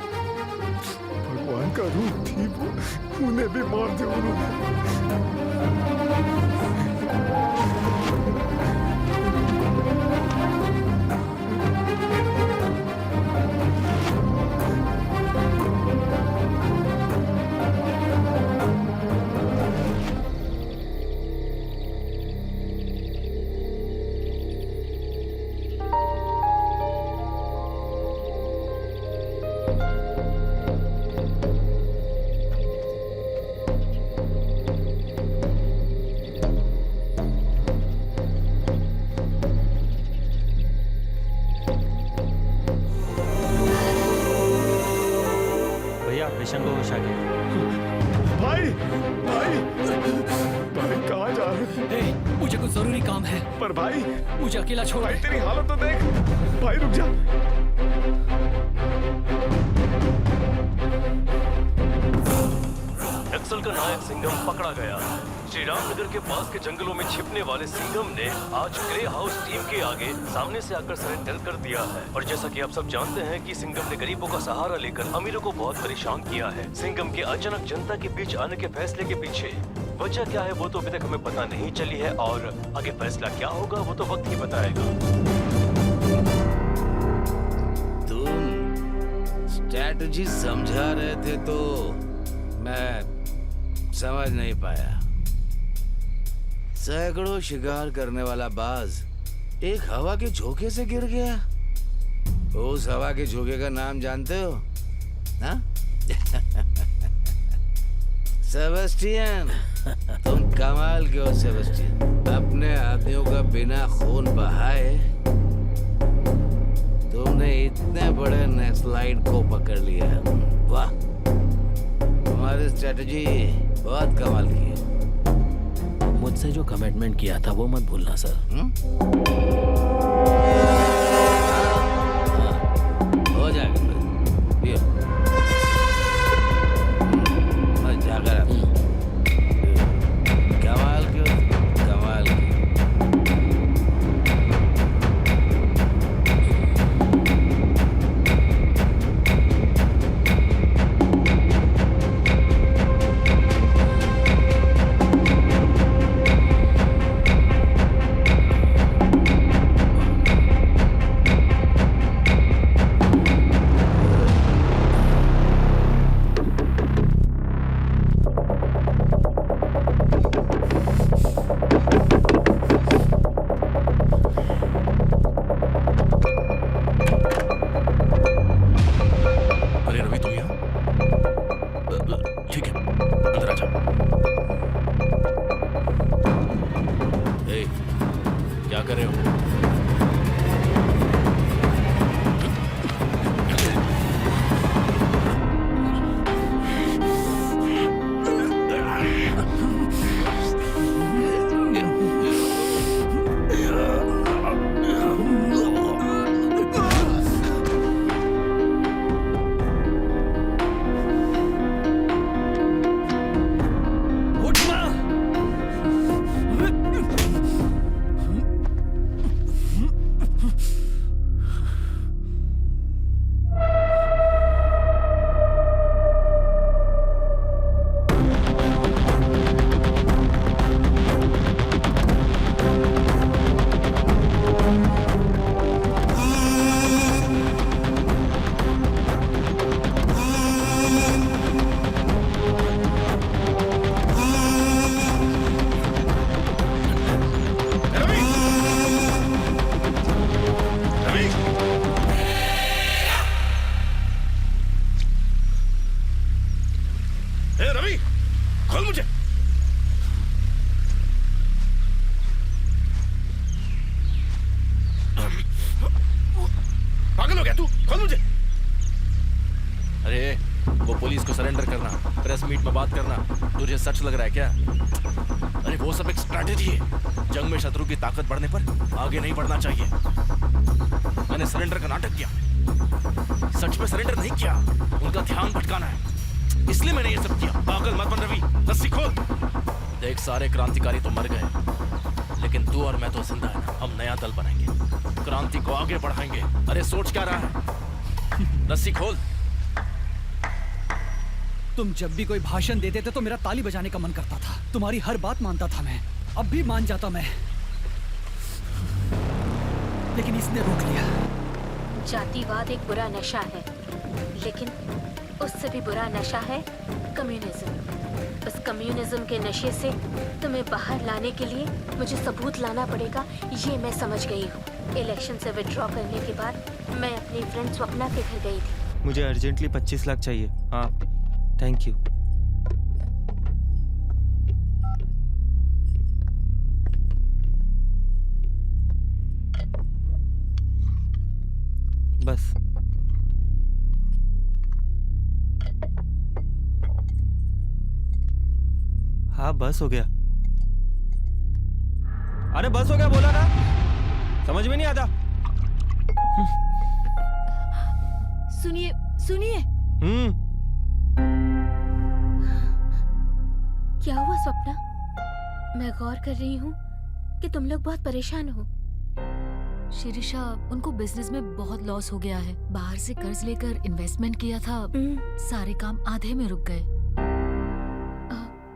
भगवान का रूप थी वो, उन्हें भी मार दिया उन्होंने। पेशेंट को होश आ गया। भाई भाई भाई कहाँ जा रहे हो? मुझे कुछ जरूरी काम है। पर भाई मुझे अकेला छोड़। भाई तेरी हालत तो देख। भाई रुक जा। नक्सल का नायक सिंघम पकड़ा गया। श्री रामनगर के पास के जंगलों में छिपने वाले सिंघम ने आज ग्रे हाउस टीम के आगे सामने से आकर सरेंडर कर दिया है। और जैसा कि आप सब जानते हैं कि सिंघम ने गरीबों का सहारा लेकर अमीरों को बहुत परेशान किया है। सिंघम के अचानक जनता के बीच आने के फैसले के पीछे वजह क्या है वो तो अभी तक हमें पता नहीं चली है, और आगे फैसला क्या होगा वो तो वक्त ही बताएगा। तुम स्ट्रैटेजी समझा रहे थे तो मैं समझ नहीं पाया। सैकड़ों शिकार करने वाला बाज एक हवा के झोंके से गिर गया। उस हवा के झोंके का नाम जानते हो ना? सेबेस्टियन, तुम कमाल के हो सेबेस्टियन। अपने आदमियों का बिना खून बहाए तुमने इतने बड़े नक्सलाइट को पकड़ लिया। वाह, तुम्हारी स्ट्रेटजी बहुत कमाल की है। मुझसे जो कमिटमेंट किया था वो मत भूलना सर। हो जाएगा। मैं जाकर कमाल की, कमाल की। पागल हो गया तू? खोल मुझे। अरे वो पुलिस को सरेंडर करना, प्रेस मीट में बात करना, तुझे सच लग रहा है क्या? अरे वो सब एक स्ट्रैटेजी है। जंग में शत्रु की ताकत बढ़ने पर आगे नहीं बढ़ना चाहिए। मैंने सरेंडर का नाटक किया, सच में सरेंडर नहीं किया। उनका ध्यान भटकाना है, इसलिए मैंने ये सब किया। पागल मत बन रवि, रस्सी खोल। देख सारे क्रांतिकारी तो मर गए, लेकिन तू और मैं तो जिंदा है ना। हम नया दल बनाएंगे, क्रांति को आगे बढ़ाएंगे। अरे सोच क्या रहा है? रस्सी खोल। तुम जब भी कोई भाषण देते थे तो मेरा ताली बजाने का मन करता था। तुम्हारी हर बात मानता था मैं, अब भी मान जाता मैं, लेकिन इसने रोक लिया। जातिवाद एक बुरा नशा है, लेकिन उससे भी बुरा नशा है कम्युनिज्म। उस कम्युनिज्म के नशे से तुम्हें बाहर लाने के लिए मुझे सबूत लाना पड़ेगा, ये मैं समझ गई हूँ। इलेक्शन से विड्रॉ करने के बाद मैं अपनी फ्रेंड स्वप्ना के घर गई थी। मुझे अर्जेंटली 25 लाख चाहिए। हाँ, थैंक यू। बस हाँ, बस हो गया। अरे बस हो गया बोला ना, समझ में नहीं आता। सुनिए सुनिए। क्या हुआ स्वप्ना? मैं गौर कर रही हूँ कि तुम लोग बहुत परेशान हो। शिरीषा, उनको बिजनेस में बहुत लॉस हो गया है। बाहर से कर्ज लेकर इन्वेस्टमेंट किया था, सारे काम आधे में रुक गए।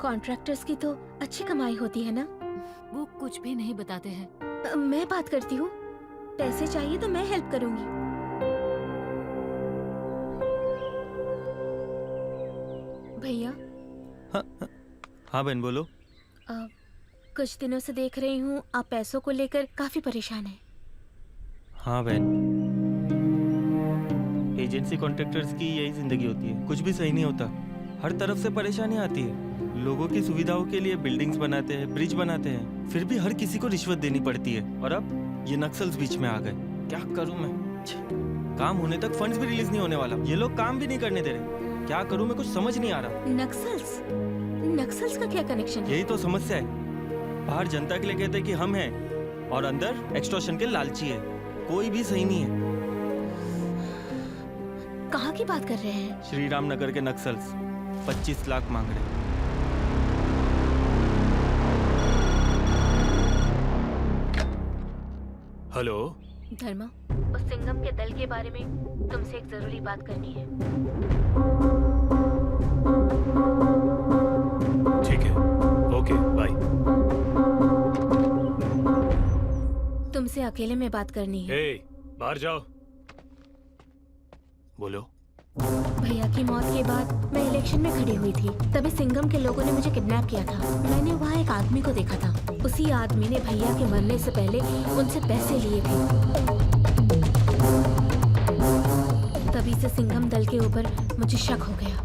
कॉन्ट्रैक्टर्स की तो अच्छी कमाई होती है ना? वो कुछ भी नहीं बताते हैं। मैं बात करती हूँ, पैसे चाहिए तो मैं हेल्प करूंगी। भैया। हाँ बहन बोलो। कुछ दिनों से देख रही हूँ आप पैसों को लेकर काफी परेशान हैं। हाँ बहन, एजेंसी कॉन्ट्रैक्टर्स की यही जिंदगी होती है। कुछ भी सही नहीं होता, हर तरफ से परेशानी आती है। लोगों की सुविधाओं के लिए बिल्डिंग्स बनाते हैं, ब्रिज बनाते हैं, फिर भी हर किसी को रिश्वत देनी पड़ती है। और अब ये नक्सल्स बीच में आ गए। क्या करूं मैं? काम होने तक फंड्स भी रिलीज नहीं होने वाला। ये लोग काम भी नहीं करने दे रहे। क्या करूं मैं, कुछ समझ नहीं आ रहा। नक्सल्स का क्या कनेक्शन है? यही तो समस्या है। बाहर जनता के लिए कहते हैं कि हम हैं, और अंदर एक्सटॉर्शन के लालची है। कोई भी सही नहीं है। कहाँ की बात कर रहे हैं? श्री राम नगर के नक्सल्स 25 लाख मांग रहे हैं। हेलो धर्मा, उस सिंघम के दल के बारे में तुमसे एक जरूरी बात करनी है। ठीक है, ओके बाय। तुमसे अकेले में बात करनी है। बाहर जाओ। बोलो। भैया की मौत के बाद मैं इलेक्शन में खड़ी हुई थी, तभी सिंघम के लोगों ने मुझे किडनैप किया था। मैंने वहाँ एक आदमी को देखा था। उसी आदमी ने भैया के मरने से पहले उनसे पैसे लिए थे। तभी से सिंघम दल के ऊपर मुझे शक हो गया।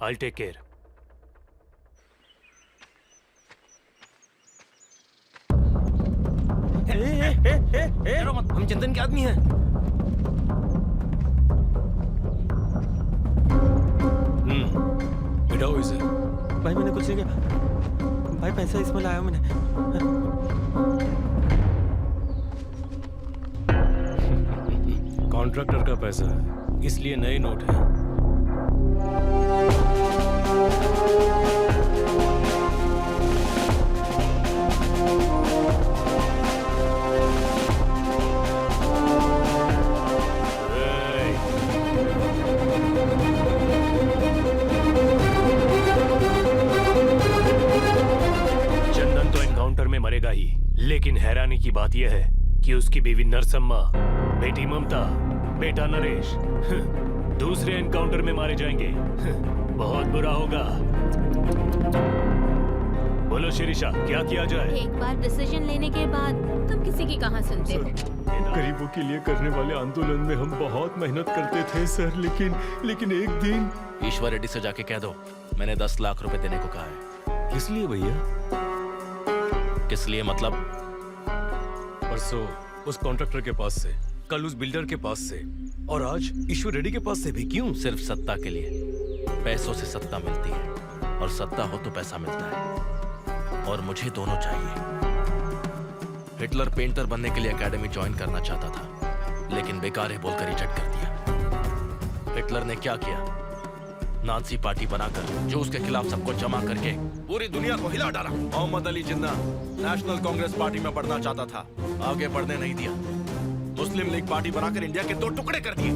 I'll take care. हम चंदन के आदमी हैं। बिठाओ इसे। भाई मैंने कुछ नहीं किया। भाई पैसा इसमें लाया मैंने। कॉन्ट्रैक्टर का पैसा है, इसलिए नए नोट हैं। चंदन तो एनकाउंटर में मरेगा ही, लेकिन हैरानी की बात यह है कि उसकी बीवी नरसम्मा, बेटी ममता, बेटा नरेश दूसरे एनकाउंटर में मारे जाएंगे। बहुत बुरा होगा। बोलो शिरीषा, क्या किया जाए? एक बार डिसीजन लेने के बाद तुम किसी की कहाँ सुनते हो? गरीबों के लिए करने वाले आंदोलन में हम बहुत मेहनत करते थे सर, लेकिन एक दिन ईश्वर रेड्डी से जाके कह दो मैंने 10 लाख रुपए देने को कहा है। किस लिए भैया? किस लिए मतलब? परसों उस कॉन्ट्रैक्टर के पास से कल उस बिल्डर के पास से और आज ईश्वर रेड्डी के पास से भी। क्यों? सिर्फ सत्ता के लिए। पैसों से सत्ता मिलती है और सत्ता हो तो पैसा मिलता है, और मुझे दोनों चाहिए। हिटलर पेंटर बनने के लिए एकेडमी ज्वाइन करना चाहता था, लेकिन बेकार है बोलकर रिजेक्ट कर दिया। हिटलर ने क्या किया? नाजी पार्टी बनाकर जो उसके खिलाफ सबको जमा करके पूरी दुनिया को हिला डाला। मोहम्मद अली जिन्ना नेशनल कांग्रेस पार्टी में बढ़ना चाहता था, आगे बढ़ने नहीं दिया। मुस्लिम लीग पार्टी बनाकर इंडिया के 2 टुकड़े कर दिए।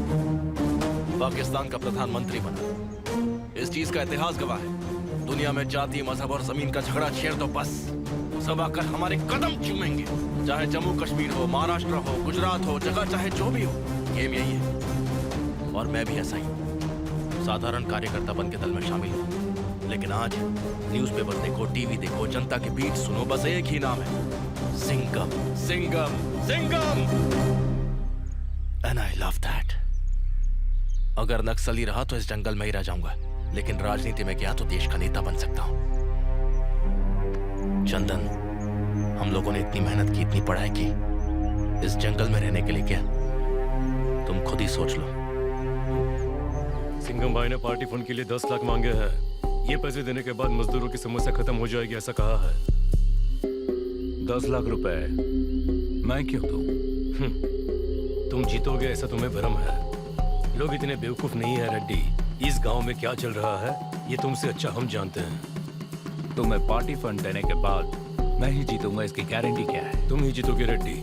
पाकिस्तान का प्रधानमंत्री बना। इस चीज का इतिहास गवाह है। दुनिया में जाति, मजहब और जमीन का झगड़ा छेड़ दो, बस सब आकर हमारे कदम चूमेंगे। चाहे जम्मू कश्मीर हो, महाराष्ट्र हो, गुजरात हो, जगह चाहे जो भी हो, गेम यही है। और मैं भी ऐसा ही साधारण कार्यकर्ता बन के दल में शामिल हूँ। लेकिन आज न्यूज़पेपर देखो, टीवी देखो, जनता के बीच सुनो, बस एक ही नाम है, Singham, Singham, Singham. And I love that. अगर नक्सली रहा तो इस जंगल में ही रह जाऊंगा, लेकिन राजनीति में गया तो देश का नेता बन सकता हूं। चंदन, हम लोगों ने इतनी मेहनत की, इतनी पढ़ाई की, इस जंगल में रहने के लिए क्या? तुम खुद ही सोच लो। सिंघम भाई ने पार्टी फंड के लिए 10 लाख मांगे हैं। ये पैसे देने के बाद मजदूरों की समस्या खत्म हो जाएगी, ऐसा कहा है। 10 लाख रुपए मैं क्यों दूं? तुम जीतोगे ऐसा तुम्हें भ्रम है। लोग इतने बेवकूफ नहीं है रेड्डी। इस गांव में क्या चल रहा है ये तुमसे अच्छा हम जानते हैं। तुम्हें पार्टी फंड देने के बाद मैं ही जीतूंगा, इसकी गारंटी क्या है? तुम ही जीतोगे रेड्डी,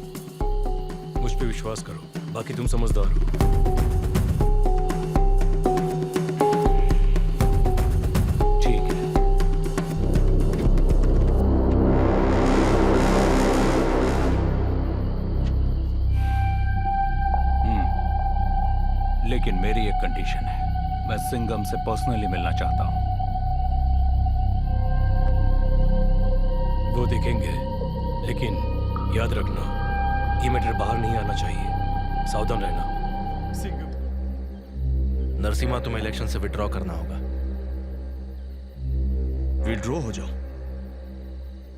मुझ पे विश्वास करो। बाकी तुम समझदार हो। लेकिन मेरी एक कंडीशन है, मैं सिंघम से पर्सनली मिलना चाहता हूं। वो देखेंगे, लेकिन याद रखना ये मैटर बाहर नहीं आना चाहिए। सावधान रहना। नरसिम्हा, तुम्हें इलेक्शन से विड्रॉ करना होगा। विड्रॉ हो जाओ?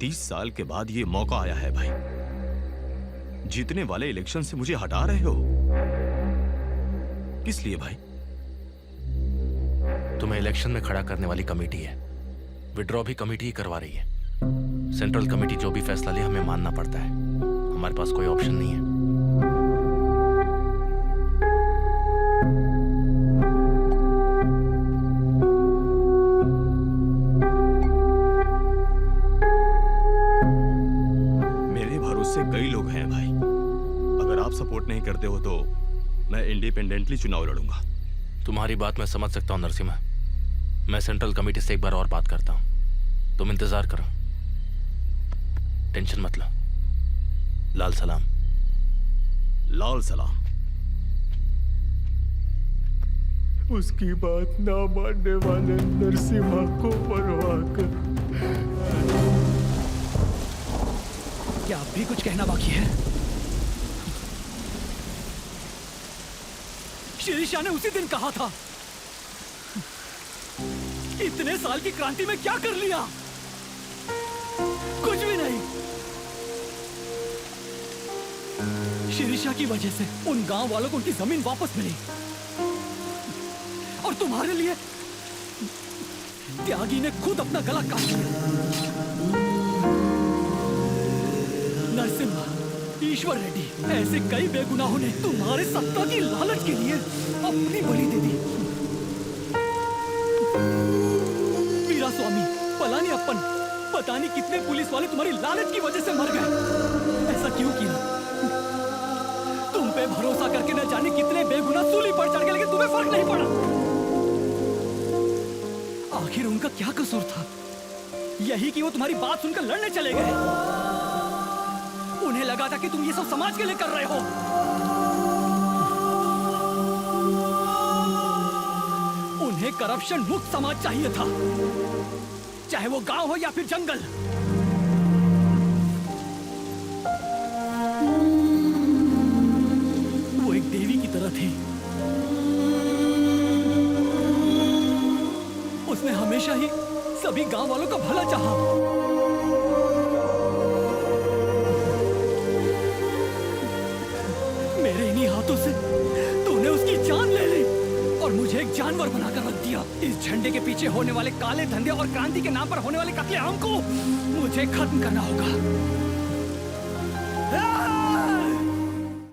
30 साल के बाद ये मौका आया है भाई। जीतने वाले इलेक्शन से मुझे हटा रहे हो? किस लिए भाई? तुम्हें इलेक्शन में खड़ा करने वाली कमेटी है, विड्रॉ भी कमेटी ही करवा रही है। सेंट्रल कमेटी जो भी फैसला ले हमें मानना पड़ता है, हमारे पास कोई ऑप्शन नहीं है। मेरे भरोसे कई लोग हैं भाई। अगर आप सपोर्ट नहीं करते हो तो मैं इंडिपेंडेंटली चुनाव लड़ूंगा। तुम्हारी बात मैं समझ सकता हूं नरसिम्हा। मैं सेंट्रल कमेटी से एक बार और बात करता हूं। तुम इंतजार करो, टेंशन मत लो। लाल सलाम। लाल सलाम। उसकी बात ना मानने वाले नरसिम्हा को मरवा कर। क्या अब भी कुछ कहना बाकी है? शिरीषा ने उसी दिन कहा था, इतने साल की क्रांति में क्या कर लिया? कुछ भी नहीं। शिरीषा की वजह से उन गांव वालों को उनकी जमीन वापस मिली, और तुम्हारे लिए त्यागी ने खुद अपना गला काट लिया। नरसिम्हा, ईश्वर रेड्डी, ऐसे कई बेगुनाहों ने तुम्हारे सत्ता की लालच के लिए अपनी बलि दे दी। वीरास्वामी, पलानी अप्पन, पता नहीं कितने पुलिस वाले तुम्हारी लालच की वजह से मर गए। ऐसा क्यों किया? तुम पे भरोसा करके न जाने कितने बेगुनाह सूली पर चढ़ गए, लेकिन तुम्हें फर्क नहीं पड़ा। आखिर उनका क्या कसूर था? यही कि वो तुम्हारी बात सुनकर लड़ने चले गए। उन्हें लगा था कि तुम ये सब समाज के लिए कर रहे हो। उन्हें करप्शन मुक्त समाज चाहिए था, चाहे वो गांव हो या फिर जंगल। वो एक देवी की तरह थी। उसने हमेशा ही सभी गांव वालों का भला चाहा। मेरे मेरे इन्हीं हाथों से तूने उसकी जान ले ली और मुझे एक जानवर बनाकर रख दिया। इस झंडे के पीछे होने वाले काले धंधे और क्रांति के नाम पर होने वाले कत्लेआम को मुझे खत्म करना होगा।